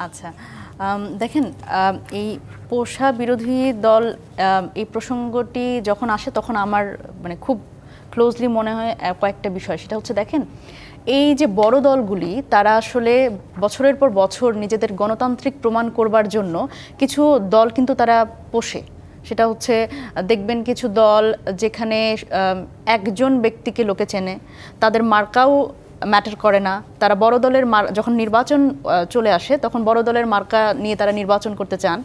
আচ্ছা, দেখেন, এই পোষা বিরোধী দল এই প্রসঙ্গটি যখন আসে তখন আমার মানে খুব ক্লোজলি মনে হয় কয়েকটা বিষয়। সেটা হচ্ছে, দেখেন, এই যে বড় দলগুলি তারা আসলে বছরের পর বছর নিজেদের গণতান্ত্রিক প্রমাণ করবার জন্য কিছু দল কিন্তু তারা পোষে। সেটা হচ্ছে, দেখবেন কিছু দল যেখানে একজন ব্যক্তিকে লোকে চেনে, তাদের মার্কাও ম্যাটার করে না, তারা বড় দলের যখন নির্বাচন চলে আসে তখন বড় দলের মার্কা নিয়ে তারা নির্বাচন করতে চান।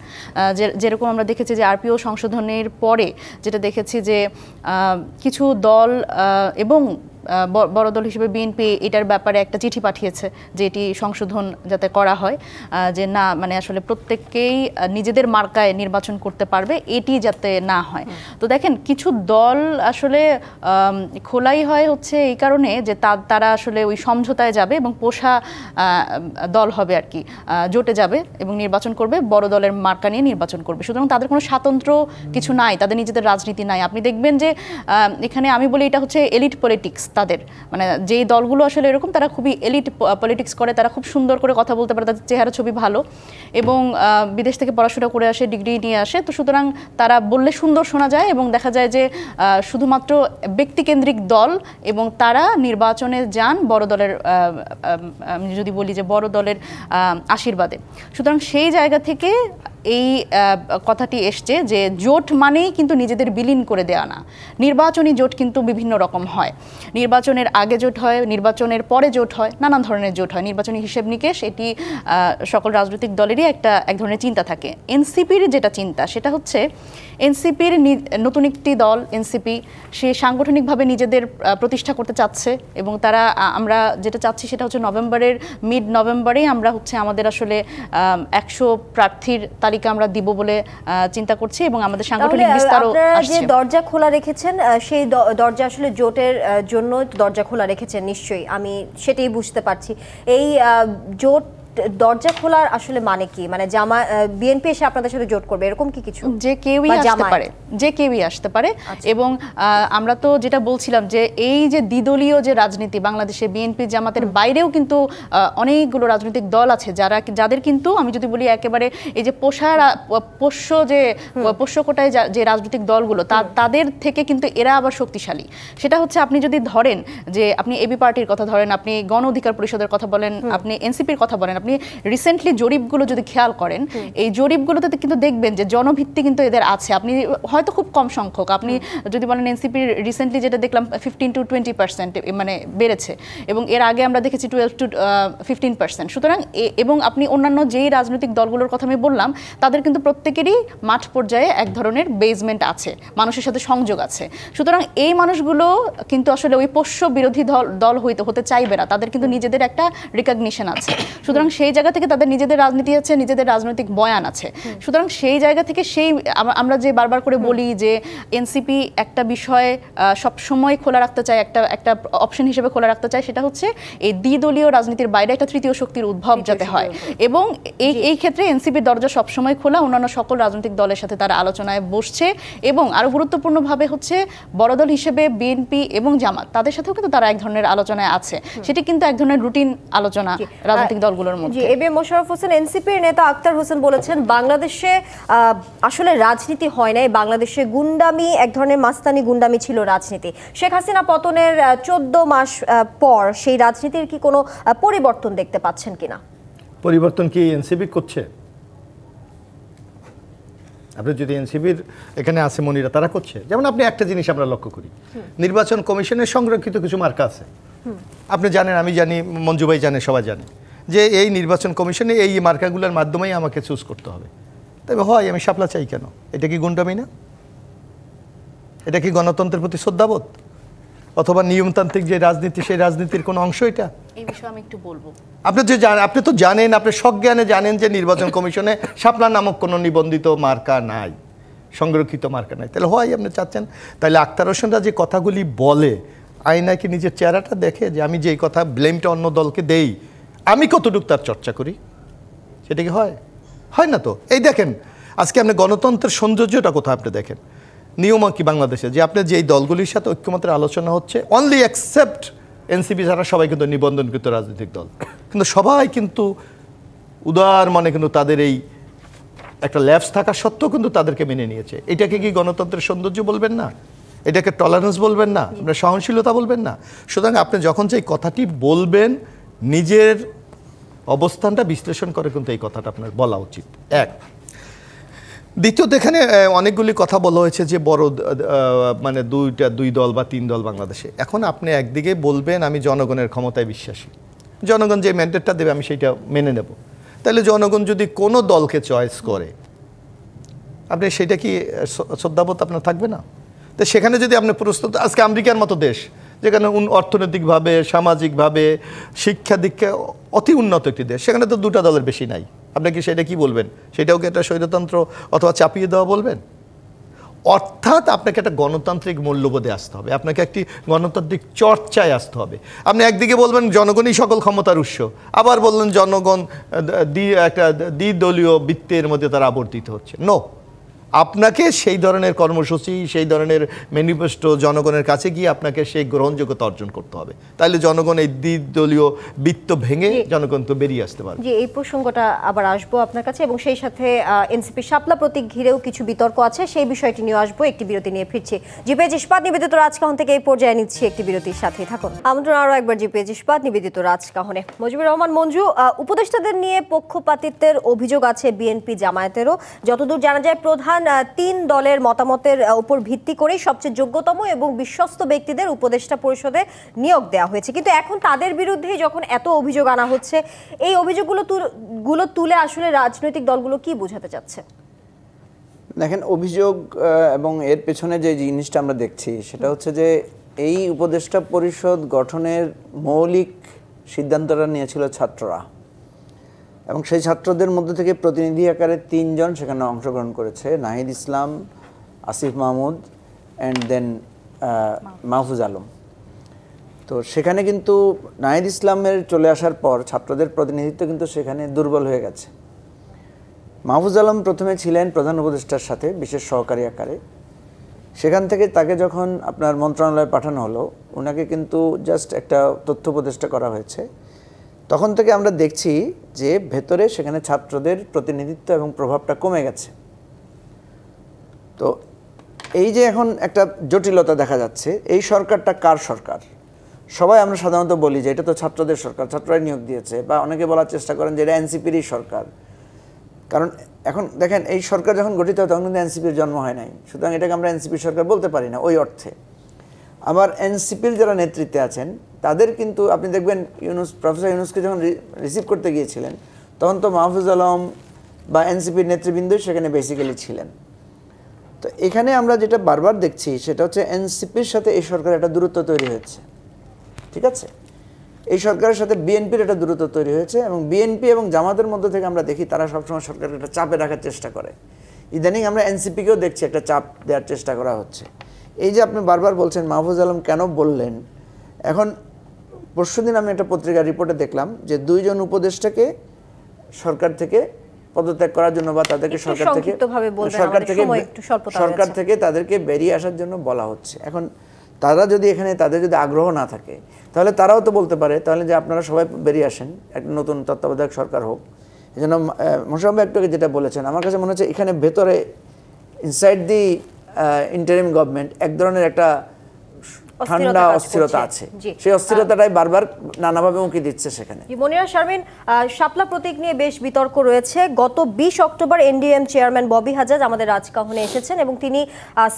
যেরকম আমরা দেখেছি যে আরপিও সংশোধনের পরে যেটা দেখেছি যে কিছু দল এবং বড় দল হিসেবে বিএনপি এটার ব্যাপারে একটা চিঠি পাঠিয়েছে যে এটি সংশোধন যাতে করা হয়, যে না মানে আসলে প্রত্যেককেই নিজেদের মার্কায় নির্বাচন করতে পারবে, এটি যাতে না হয়। তো দেখেন কিছু দল আসলে খোলাই হয় হচ্ছে এই কারণে যে তারা আসলে ওই সমঝোতায় যাবে এবং পোষা দল হবে আর কি, জোটে যাবে এবং নির্বাচন করবে, বড় দলের মার্কা নিয়ে নির্বাচন করবে। সুতরাং তাদের কোনো স্বাতন্ত্র কিছু নাই, তাদের নিজেদের রাজনীতি নাই। আপনি দেখবেন যে এখানে আমি বলি এটা হচ্ছে এলিট পলিটিক্স তাদের, মানে যেই দলগুলো আসলে এরকম তারা খুবই এলিট পলিটিক্স করে, তারা খুব সুন্দর করে কথা বলতে পারে, তাদের চেহারা ছবি ভালো এবং বিদেশ থেকে পড়াশোনা করে আসে, ডিগ্রি নিয়ে আসে। তো সুতরাং তারা বললে সুন্দর শোনা যায় এবং দেখা যায় যে শুধুমাত্র ব্যক্তিকেন্দ্রিক দল এবং তারা নির্বাচনে যান বড় দলের, আমি যদি বলি যে বড় দলের আশীর্বাদে। সুতরাং সেই জায়গা থেকে এই কথাটি এসছে যে জোট মানেই কিন্তু নিজেদের বিলীন করে দেওয়া না। নির্বাচনী জোট কিন্তু বিভিন্ন রকম হয়, নির্বাচনের আগে জোট হয়, নির্বাচনের পরে জোট হয়, নানান ধরনের জোট হয়। নির্বাচনী হিসেব নিকেশ এটি সকল রাজনৈতিক দলেরই এক ধরনের চিন্তা থাকে। এনসিপির যেটা চিন্তা সেটা হচ্ছে এনসিপির নতুন একটি দল এনসিপি, সে সাংগঠনিকভাবে নিজেদের প্রতিষ্ঠা করতে চাচ্ছে এবং তারা, আমরা যেটা চাচ্ছি সেটা হচ্ছে মিড নভেম্বরেই আমরা হচ্ছে আমাদের আসলে 100 প্রার্থীর তালিকা আমরা দিব বলে চিন্তা করছি এবং আমাদের সাংগঠনিক বিস্তারও আসছে। যে দরজা খোলা রেখেছেন সেই দরজা আসলে জোটের জন্য দরজা খোলা রেখেছেন নিশ্চয়ই, আমি সেটাই বুঝতে পারছি। এই জোট দরজা খোলার আসলে মানে কি, মানে বিএনপি এসে আপনাদের সাথে জোট করবে এরকম কি কিছু? যে কেউই আসতে পারে, যে কেউই আসতে পারে। এবং আমরা তো যেটা বলছিলাম যে এই যে দ্বিদলীয় যে রাজনীতি বাংলাদেশে, বিএনপি জামাতের বাইরেও কিন্তু অনেকগুলো রাজনৈতিক দল আছে যাদের কিন্তু আমি যদি বলি একেবারে এই যে পোষ্য কোটায় যে রাজনৈতিক দলগুলো তাদের থেকে কিন্তু এরা আবার শক্তিশালী। সেটা হচ্ছে আপনি যদি ধরেন যে আপনি এবি পার্টির কথা ধরেন, আপনি গণ অধিকার পরিষদের কথা বলেন, আপনি এনসিপির কথা বলেন, আপনি রিসেন্টলি জরিপগুলো যদি খেয়াল করেন এই জরিপগুলোতে কিন্তু দেখবেন যে জনভিত্তি কিন্তু এদের আছে। আপনি হয়তো খুব কম সংখ্যক, আপনি যদি বলেন এনসিপির রিসেন্টলি যেটা দেখলাম 15 to 20% মানে বেড়েছে এবং এর আগে আমরা দেখেছি 12 to 15%। সুতরাং এবং আপনি অন্যান্য যেই রাজনৈতিক দলগুলোর কথা আমি বললাম তাদের কিন্তু প্রত্যেকেরই মাঠ পর্যায়ে এক ধরনের বেসমেন্ট আছে, মানুষের সাথে সংযোগ আছে। সুতরাং এই মানুষগুলো কিন্তু আসলে ওই পোষ্য বিরোধী দল হতে চাইবে না, তাদের কিন্তু নিজেদের একটা রিকগনিশন আছে। সুতরাং সেই জায়গা থেকে তাদের নিজেদের রাজনীতি আছে, নিজেদের রাজনৈতিক বয়ান আছে। সুতরাং সেই জায়গা থেকে আমরা যে বারবার করে বলি যে এনসিপি একটা বিষয় সবসময় খোলা রাখতে চায়, একটা অপশন হিসেবে খোলা রাখতে চায়, সেটা হচ্ছে এই দ্বিদলীয় রাজনীতির বাইরে একটা তৃতীয় শক্তির উদ্ভব যাতে হয়। এবং এই ক্ষেত্রে এনসিপির দরজা সবসময় খোলা, অন্যান্য সকল রাজনৈতিক দলের সাথে তারা আলোচনায় বসছে এবং আরো গুরুত্বপূর্ণভাবে হচ্ছে বড় দল হিসেবে বিএনপি এবং জামাত তাদের সাথেও কিন্তু তারা এক ধরনের আলোচনায় আছে। সেটি কিন্তু এক ধরনের রুটিন আলোচনা রাজনৈতিক দলগুলোর মধ্যে। জি, এবি মোশাররফ হোসেন, এনসিপির নেতা আক্তার হোসেন বলেছেন বাংলাদেশে আসলে রাজনীতি হয় নাই, বাংলাদেশে গুন্ডামি, এক ধরনের মাস্তানি গুন্ডামি ছিল রাজনীতি। শেখ হাসিনা পতনের 14 মাস পর সেই রাজনীতির কি কোনো পরিবর্তন দেখতে পাচ্ছেন কিনা? পরিবর্তন কি এনসিপি করছে? আপনি যদি এনসিপির এখানে আছে মনিরা তারা করছে, যেমন আপনি একটা জিনিস আমরা লক্ষ্য করি, নির্বাচন কমিশনের সংরক্ষিত কিছু মার্কা আছে। আপনি জানেন, আমি জানি, মঞ্জু ভাই জানে, সবাই জানে যে এই নির্বাচন কমিশনে এই মার্কাগুলোর মাধ্যমেই আমাকে চুজ করতে হবে। তবে হয়, আমি শাপলা চাই কেন? এটা কি গুন্ডামি না? এটা কি গণতন্ত্রের প্রতি শ্রদ্ধাবোধ অথবা নিয়মতান্ত্রিক যে রাজনীতি সেই রাজনীতির কোনো অংশ এটা? এই বিষয়ে আমি একটু বলবো। আপনি তো জানেন, আপনি সজ্ঞানে জানেন যে নির্বাচন কমিশনে শাপলা নামক কোনো নিবন্ধিত মার্কা নাই, সংরক্ষিত মার্কা নাই। তাহলে হয় আপনি চাচ্ছেন, তাহলে আক্তার হোসেনরা যে কথাগুলি বলে আয়নায় কি নিজের চেহারাটা দেখে যে আমি যেই কথা ব্লেমটা অন্য দলকে দেই আমি কতটুকু তার চর্চা করি? সেটা কি হয়? হয় না তো। এই দেখেন আজকে আপনি গণতন্ত্রের সৌন্দর্যটা কোথাও আপনি দেখেন, নিয়ম কি বাংলাদেশে যে আপনার যে এই দলগুলির সাথে ঐক্যমতের আলোচনা হচ্ছে, অনলি অ্যাকসেপ্ট এনসিপি ছাড়া সবাই কিন্তু নিবন্ধনকৃত রাজনৈতিক দল, কিন্তু সবাই কিন্তু উদার মনে কিন্তু তাদের এই একটা ল্যাপস থাকা সত্ত্বেও কিন্তু তাদেরকে মেনে নিয়েছে। এটাকে কি গণতন্ত্রের সৌন্দর্য বলবেন না? এটাকে টলারেন্স বলবেন না? আপনার সহনশীলতা বলবেন না? সুতরাং আপনি যখন যে কথাটি বলবেন নিজের অবস্থানটা বিশ্লেষণ করে কিন্তু এই কথাটা আপনার বলা উচিত। এক, দ্বিতীয়ত এখানে অনেকগুলি কথা বলা হয়েছে যে বড় মানে দুই দল বা তিন দল বাংলাদেশে। এখন আপনি একদিকে বলবেন আমি জনগণের ক্ষমতায় বিশ্বাসী, জনগণ যে ম্যান্ডেটটা দেবে আমি সেইটা মেনে নেব। তাহলে জনগণ যদি কোনো দলকে চয়েস করে আপনি সেটা কি শ্রদ্ধাবোধ আপনার থাকবে না? তো সেখানে যদি আপনি প্রস্তুত, আজকে আমেরিকার মতো দেশ যেখানে অর্থনৈতিকভাবে, সামাজিকভাবে, শিক্ষা দীক্ষা অতি উন্নত একটি দেশ, সেখানে তো দুটা দলের বেশি নাই। আপনি কি সেটা কি বলবেন? সেটাও কি একটা স্বৈরতন্ত্র অথবা চাপিয়ে দেওয়া বলবেন? অর্থাৎ আপনাকে একটা গণতান্ত্রিক মূল্যবোধে আসতে হবে, আপনাকে একটি গণতান্ত্রিক চর্চায় আসতে হবে। আপনি একদিকে বলবেন জনগণই সকল ক্ষমতার উৎস, আবার বললেন জনগণ একটা দ্বিদলীয় বৃত্তের মধ্যে তারা আবর্তিত হচ্ছে। নো, আপনাকে সেই ধরনের কর্মসূচি, সেই ধরনের ম্যানিফেস্টো জনগণের কাছে গিয়ে আপনাকে সেই গ্রহণযোগ্যতা অর্জন করতে হবে। তাহলে জনগণ এই দ্বিদলীয় বৃত্ত ভেঙে জনগণ তো বেরিয়ে আসতে পারবে। জি, এই প্রসঙ্গটা আবার আসবো আপনার কাছে, এবং সেই সাথে এনসিপি শাপলা প্রতীক ঘিরেও কিছু বিতর্ক আছে, সেই বিষয়টি নিয়ে আসবো। একটি বিরতি নিয়ে ফিরছি। জিপিএইচ ইস্পাত নিবেদিত রাজকাহন থেকে এই পর্যায়ে নিচ্ছি একটি বিরতির সাথেই থাকুন। আমন্ত্রণ আরও একবার জিপিএইচ ইস্পাত নিবেদিত রাজকাহনে। মুজিবুর রহমান মঞ্জু, উপদেষ্টাদের নিয়ে পক্ষপাতিত্বের অভিযোগ আছে বিএনপি জামায়াতেরও। যতদূর জানা যায় প্রধান 3 দলের মতামতের উপর ভিত্তি করেই সবচেয়ে যোগ্যতম এবং বিশ্বস্ত ব্যক্তিদের উপদেষ্টা পরিষদে নিয়োগ দেওয়া হয়েছে, কিন্তু এখন তাদের বিরুদ্ধেই যখন এত অভিযোগ আনা হচ্ছে, এই অভিযোগগুলো তুলে আসলে রাজনৈতিক দলগুলো কি বোঝাতে চাচ্ছে? দেখেন, অভিযোগ এবং এর পেছনে যে জিনিসটা আমরা দেখছি সেটা হচ্ছে যে এই উপদেষ্টা পরিষদ গঠনের মৌলিক সিদ্ধান্তটা নিয়েছিল ছাত্ররা, এবং সেই ছাত্রদের মধ্যে থেকে প্রতিনিধি আকারে 3 জন সেখানে অংশগ্রহণ করেছে, নাহিদ ইসলাম, আসিফ মাহমুদ অ্যান্ড দেন মাহফুজ আলম। তো সেখানে কিন্তু নাহিদ ইসলামের চলে আসার পর ছাত্রদের প্রতিনিধিত্ব কিন্তু সেখানে দুর্বল হয়ে গেছে। মাহফুজ আলম প্রথমে ছিলেন প্রধান উপদেষ্টার সাথে বিশেষ সহকারী আকারে, সেখান থেকে তাকে যখন আপনার মন্ত্রণালয়ে পাঠানো হলো, ওনাকে কিন্তু জাস্ট একটা তথ্য উপদেষ্টা করা হয়েছে। তখন থেকে আমরা দেখছি যে ভেতরে সেখানে ছাত্রদের প্রতিনিধিত্ব এবং প্রভাবটা কমে গেছে। তো এই যে এখন একটা জটিলতা দেখা যাচ্ছে, এই সরকারটা কার সরকার? সবাই আমরা সাধারণত বলি যে এটা তো ছাত্রদের সরকার, ছাত্ররাই নিয়োগ দিয়েছে, বা অনেকে বলার চেষ্টা করেন যে এটা এনসিপিরই সরকার। কারণ এখন দেখেন, এই সরকার যখন গঠিত হয় তখন কিন্তু এনসিপির জন্ম হয় নাই, সুতরাং এটাকে আমরা এনসিপির সরকার বলতে পারি না ওই অর্থে। আবার এনসিপির যারা নেতৃত্বে আছেন তাদের কিন্তু আপনি দেখবেন প্রফেসর ইউনূসকে যখন রিসিভ করতে গিয়েছিলেন তখন তো মাহফুজ আলম বা এনসিপির নেতৃবৃন্দই সেখানে বেসিক্যালি ছিলেন। তো এখানে আমরা যেটা বারবার দেখছি সেটা হচ্ছে এনসিপির সাথে এই সরকারের একটা দূরত্ব তৈরি হয়েছে, ঠিক আছে? এই সরকারের সাথে বিএনপির একটা দূরত্ব তৈরি হয়েছে, এবং বিএনপি এবং জামাতের মধ্যে থেকে আমরা দেখি তারা সবসময় সরকারকে একটা চাপে রাখার চেষ্টা করে। ইদানিং আমরা এনসিপিকেও দেখছি একটা চাপ দেওয়ার চেষ্টা করা হচ্ছে। এই যে আপনি বারবার বলছেন মাহফুজ আলম কেন বললেন, এখন পরশুদিন আমি একটা পত্রিকার রিপোর্টে দেখলাম যে 2 জন উপদেষ্টাকে সরকার থেকে পদত্যাগ করার জন্য বা তাদেরকে সরকার থেকে তাদেরকে বেরিয়ে আসার জন্য বলা হচ্ছে। এখন তারা যদি এখানে তাদের যদি আগ্রহ না থাকে তাহলে তারাও তো বলতে পারে তাহলে যে আপনারা সবাই বেরিয়ে আসেন, একটা নতুন তত্ত্বাবধায়ক সরকার হোক। এই জন্য মোশাররফ ভাই একটু যেটা বলেছেন, আমার কাছে মনে হচ্ছে এখানে ভেতরে ইনসাইড দি ইন্টারিম গভর্নমেন্ট এক ধরনের একটা ঠান্ডা অস্থিরতা আছে, সেই অস্থিরতাটাই বারবার নানাভাবে উঁকি দিচ্ছে সেখানে। মনিরা শারমিন, শাপলা প্রতীক নিয়ে বেশ বিতর্ক রয়েছে। গত 20 October NDM chairman Bobby Hajjaj আমাদের রাজকাহনে এসেছেন এবং তিনি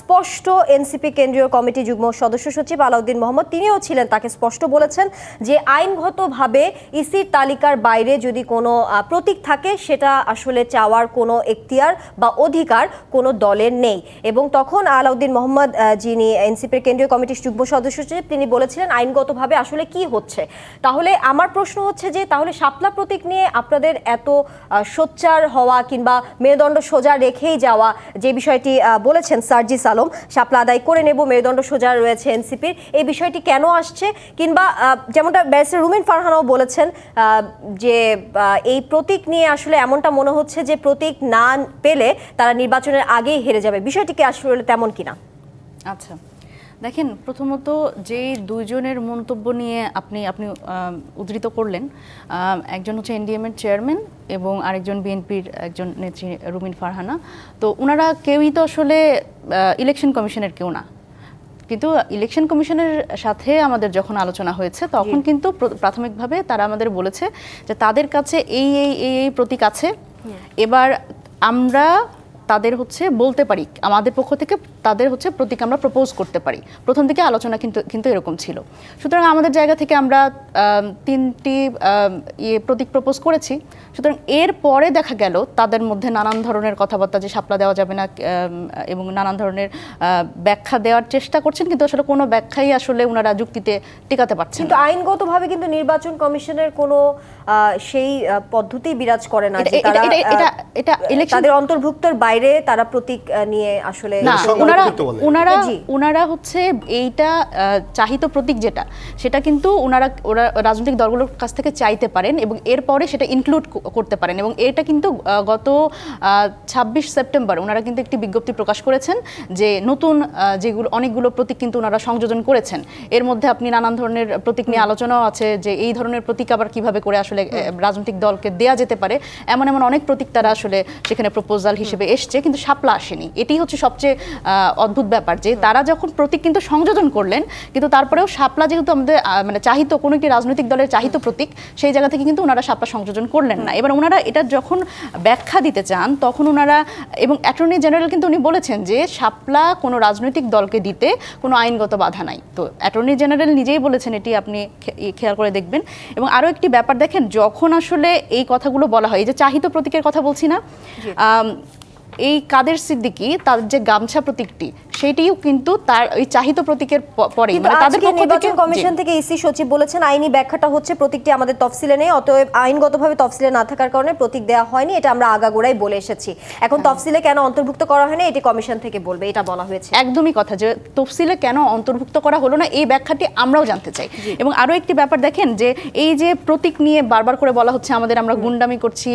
স্পষ্ট এনসিপি কেন্দ্রীয় কমিটি যুগ্ম সদস্য সচিব আলাউদ্দিন মোহাম্মদ তিনিও ছিলেন, তাকে স্পষ্ট বলেছেন যে আইনগতভাবে ইসির তালিকার বাইরে যদি কোনো প্রতীক থাকে সেটা আসলে চাওয়ার কোনো এখতিয়ার বা অধিকার কোনো দলের নেই। এবং তখন আলাউদ্দিন মোহাম্মদ যিনি এনসিপির কেন্দ্রীয় কমিটির যুগ্ম সদস্য সচিব তিনি বলেছিলেন আইনগতভাবে আসলে কি হচ্ছে। তাহলে আমার প্রশ্ন হচ্ছে যে তাহলে শাপলা প্রতীক নিয়ে আপনাদের এত সোচ্চার হওয়া কিংবা মেরুদণ্ড সোজা রেখেই যাওয়া, যে বিষয়টি বলেছেন সার্জিস আলম, শাপলা আদায় করে নেব, মেরুদণ্ড সোজা রয়েছে এনসিপির, এই বিষয়টি কেন আসছে? কিংবা যেমনটা ব্যারিস্টার রুমিন ফারহানাও বলেছেন যে এই প্রতীক নিয়ে আসলে এমনটা মনে হচ্ছে যে প্রতীক না পেলে তারা নির্বাচনের আগেই হেরে যাবে, বিষয়টি কি আসলে তেমন কিনা? আচ্ছা, দেখেন, প্রথমত যেই 2 জনের মন্তব্য নিয়ে আপনি উদ্ধৃত করলেন, একজন হচ্ছে এনডিএম এর চেয়ারম্যান এবং আরেকজন বিএনপির একজন নেত্রী রুমিন ফারহানা, তো ওনারা কেউই তো আসলে ইলেকশন কমিশনের কেউ না। কিন্তু ইলেকশন কমিশনের সাথে আমাদের যখন আলোচনা হয়েছে তখন কিন্তু প্রাথমিকভাবে তারা আমাদের বলেছে যে তাদের কাছে এই এই এই প্রতীক আছে, এবার আমরা তাদের হচ্ছে বলতে পারি, আমাদের পক্ষ থেকে তাদের হচ্ছে প্রতীক আমরা প্রপোজ করতে পারি। প্রথম থেকে আলোচনা কিন্তু এরকম ছিল। সুতরাং আমাদের জায়গা থেকে আমরা 3টি প্রতীক প্রপোজ করেছি। সুতরাং এর পরে দেখা গেল তাদের মধ্যে নানান ধরনের কথাবার্তা যে শাপলা দেওয়া যাবে না এবং নানান ধরনের ব্যাখ্যা দেওয়ার চেষ্টা করছেন, কিন্তু আসলে কোনো ব্যাখ্যাই আসলে ওনারা যুক্তিতে টিকাতে পারছেন কিন্তু আইনগতভাবে কিন্তু নির্বাচন কমিশনের কোনো সেই পদ্ধতি বিরাজ করে না যে তারা তাদের অন্তর্ভুক্তর বাইরে তারা প্রতীক নিয়ে আসলে না, ওনারা হচ্ছে এইটা চাহিত প্রতীক যেটা সেটা কিন্তু ওরা রাজনৈতিক দলগুলোর কাছ থেকে চাইতে পারেন এবং এরপরে সেটা ইনক্লুড করতে পারেন। এবং এটা কিন্তু গত 26 সেপ্টেম্বর ওনারা কিন্তু একটি বিজ্ঞপ্তি প্রকাশ করেছেন যে নতুন যেগুলো অনেকগুলো প্রতীক কিন্তু ওনারা সংযোজন করেছেন। এর মধ্যে আপনি নানান ধরনের প্রতীক নিয়ে আলোচনাও আছে যে এই ধরনের প্রতীক আবার কিভাবে করে আসলে রাজনৈতিক দলকে দেয়া যেতে পারে, এমন অনেক প্রতীক তারা আসলে সেখানে প্রপোজাল হিসেবে এসছে, কিন্তু শাপলা আসেনি। এটি হচ্ছে সবচেয়ে অদ্ভুত ব্যাপার যে তারা যখন প্রতীক কিন্তু সংযোজন করলেন, কিন্তু তারপরেও শাপলা যেহেতু আমাদের মানে চাহিত কোনো একটি রাজনৈতিক দলের চাহিত প্রতীক, সেই জায়গা থেকে কিন্তু ওনারা শাপলা সংযোজন করলেন না। এবার ওনারা এটা যখন ব্যাখ্যা দিতে চান তখন ওনারা, এবং অ্যাটর্নি জেনারেল কিন্তু উনি বলেছেন যে শাপলা কোনো রাজনৈতিক দলকে দিতে কোনো আইনগত বাধা নাই। তো অ্যাটর্নি জেনারেল নিজেই বলেছেন, এটি আপনি খেয়াল করে দেখবেন। এবং আরও একটি ব্যাপার দেখেন, যখন আসলে এই কথাগুলো বলা হয়, এই যে চাহিত প্রতীকের কথা বলছি না, এই কাদের সিদ্দিকী তার যে গামছা প্রতীকটি সেটিও কিন্তু তার ওই চাহিত প্রতীকের পরে, মানে তাদের নির্বাচন কমিশন থেকে ইসি সচিব বলেছেন আইনি ব্যাখ্যাটা হচ্ছে প্রতীকটি আমাদের তফসিলে নেই, অতএব আইনগতভাবে তফসিলে না থাকার কারণে প্রতীক দেওয়া হয়নি, এটা আমরা আগাগোড়াই বলে এসেছি। এখন তফসিলে কেন অন্তর্ভুক্ত করা হয়নি এটি কমিশন থেকে বলবে, এটা বলা হয়েছে। একদমই কথা, যে তফসিলে কেন অন্তর্ভুক্ত করা হলো না এই ব্যাখ্যাটি আমরাও জানতে চাই। এবং আরো একটি ব্যাপার দেখেন যে এই যে প্রতীক নিয়ে বারবার করে বলা হচ্ছে আমাদের, আমরা গুন্ডামি করছি,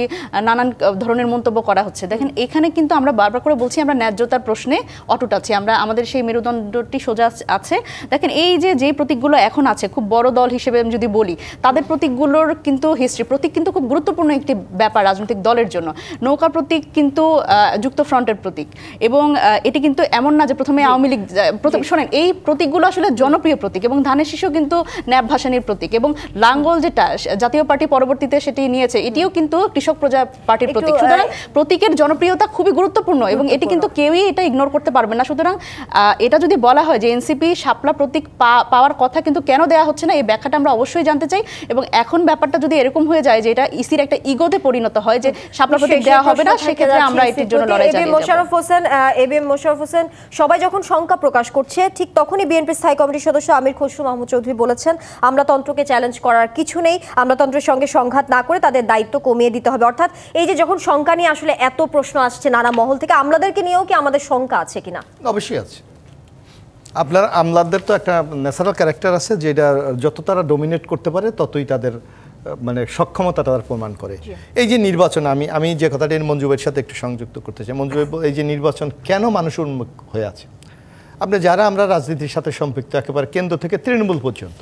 নানান ধরনের মন্তব্য করা হচ্ছে। দেখেন এখানে কিন্তু আমরা বারবার করে বলছি আমরা ন্যায্যতার প্রশ্নে অটুট আছি, আমরা আমাদের সেই মেরুদণ্ডটি সোজা আছে। দেখেন এই যে প্রতীকগুলো এখন আছে, খুব বড় দল হিসেবে আমি যদি বলি, তাদের প্রতীকগুলোর কিন্তু হিস্ট্রি, প্রতীক কিন্তু খুব গুরুত্বপূর্ণ একটি ব্যাপার রাজনৈতিক দলের জন্য। নৌকা প্রতীক কিন্তু যুক্ত ফ্রন্টের প্রতীক, এবং এটি কিন্তু এমন না যে প্রথমে আওয়ামী লীগ, শোনেন এই প্রতীকগুলো আসলে জনপ্রিয় প্রতীক, এবং ধানের শীষও কিন্তু ন্যাপ ভাসানির প্রতীক, এবং লাঙ্গল যেটা জাতীয় পার্টি পরবর্তীতে সেটি নিয়েছে এটিও কিন্তু কৃষক প্রজা পার্টির প্রতীক। সুতরাং প্রতীকের জনপ্রিয়তা খুবই গুরুত্বপূর্ণ এবং এটি কিন্তু কেউই এটা ইগনোর করতে পারবে না। সুতরাং এটা যদি বলা হয় যে এনসিপি শাপলা প্রতীক পাওয়ার কথা কিন্তু কেন দেওয়া হচ্ছে না, এই ব্যাখ্যাটা আমরা অবশ্যই জানতে চাই। এবং এখন ব্যাপারটা যদি এরকম হয়ে যায় যে এটা ইসির একটা ইগোতে পরিণত হয় যে শাপলা প্রতীক দেওয়া হবে না, সেক্ষেত্রে আমরা এটির জন্য লড়াই চালিয়ে যাব। এবিএম মোশাররফ হোসেন, সবাই যখন শঙ্কা প্রকাশ করছে ঠিক তখনই বিএনপি স্থায়ী কমিটির সদস্য আমির খসরু মাহমুদ চৌধুরী বলেছেন আমলাতন্ত্রকে চ্যালেঞ্জ করার কিছু নেই, আমলাতন্ত্রের সঙ্গে সংঘাত না করে তাদের দায়িত্ব কমিয়ে দিতে হবে। অর্থাৎ এই যে যখন শঙ্কা নিয়ে আসলে এত প্রশ্ন আসছে নানা মহল থেকে, আমলাদেরকে নিয়েও কি আমাদের শঙ্কা আছে কিনা? অবশ্যই আছে। আপনার আমলাদের তো একটা ন্যাচারাল ক্যারেক্টার আছে, যেটা যত তারা ডোমিনেট করতে পারে ততই তাদের মানে সক্ষমতা তারা প্রমাণ করে। এই যে নির্বাচন, আমি যে কথাটা মঞ্জুবের সাথে একটু সংযুক্ত করতে চাই। মঞ্জুব, এই যে নির্বাচন কেন মানুষ উন্মুখ হয়ে আছে, আপনি যারা আমরা রাজনীতির সাথে সম্পৃক্ত একেবারে কেন্দ্র থেকে তৃণমূল পর্যন্ত,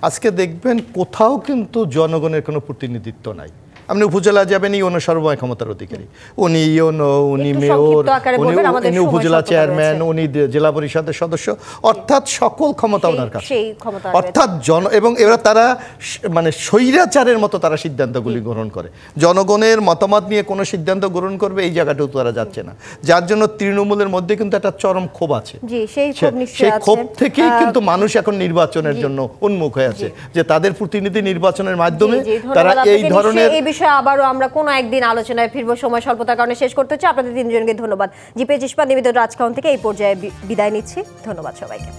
আজকে দেখবেন কোথাও কিন্তু জনগণের কোনো প্রতিনিধিত্ব নাই। আপনি উপজেলা যাবেন, ইউনো সর্বময় ক্ষমতার অধিকারী, উনি ইউনো, উনি মেয়র, উনি উপজেলা চেয়ারম্যান, উনি জেলা পরিষদের সদস্য, অর্থাৎ সকল ক্ষমতা ওনার কাছে, অর্থাৎ এবং এরা তারা মানে স্বৈরাচারের মতো তারা সিদ্ধান্তগুলি গ্রহণ করে। জনগণের মতামত নিয়ে কোনো সিদ্ধান্ত গ্রহণ করবে এই জায়গাটাও তারা যাচ্ছে না, যার জন্য তৃণমূলের মধ্যে কিন্তু একটা চরম ক্ষোভ আছে। সেই ক্ষোভ থেকেই কিন্তু মানুষ এখন নির্বাচনের জন্য উন্মুখ হয়ে আছে, যে তাদের প্রতিনিধি নির্বাচনের মাধ্যমে তারা এই ধরনের আবারও আমরা কোনো একদিন আলোচনায় ফিরবো, সময় স্বল্পতার কারণে শেষ করতে হচ্ছে। আপনাদের তিনজনকে ধন্যবাদ। জিপিএইচ ইস্পাত নিবেদিত রাজকাহন থেকে এই পর্যায়ে বিদায় নিচ্ছি। ধন্যবাদ সবাইকে।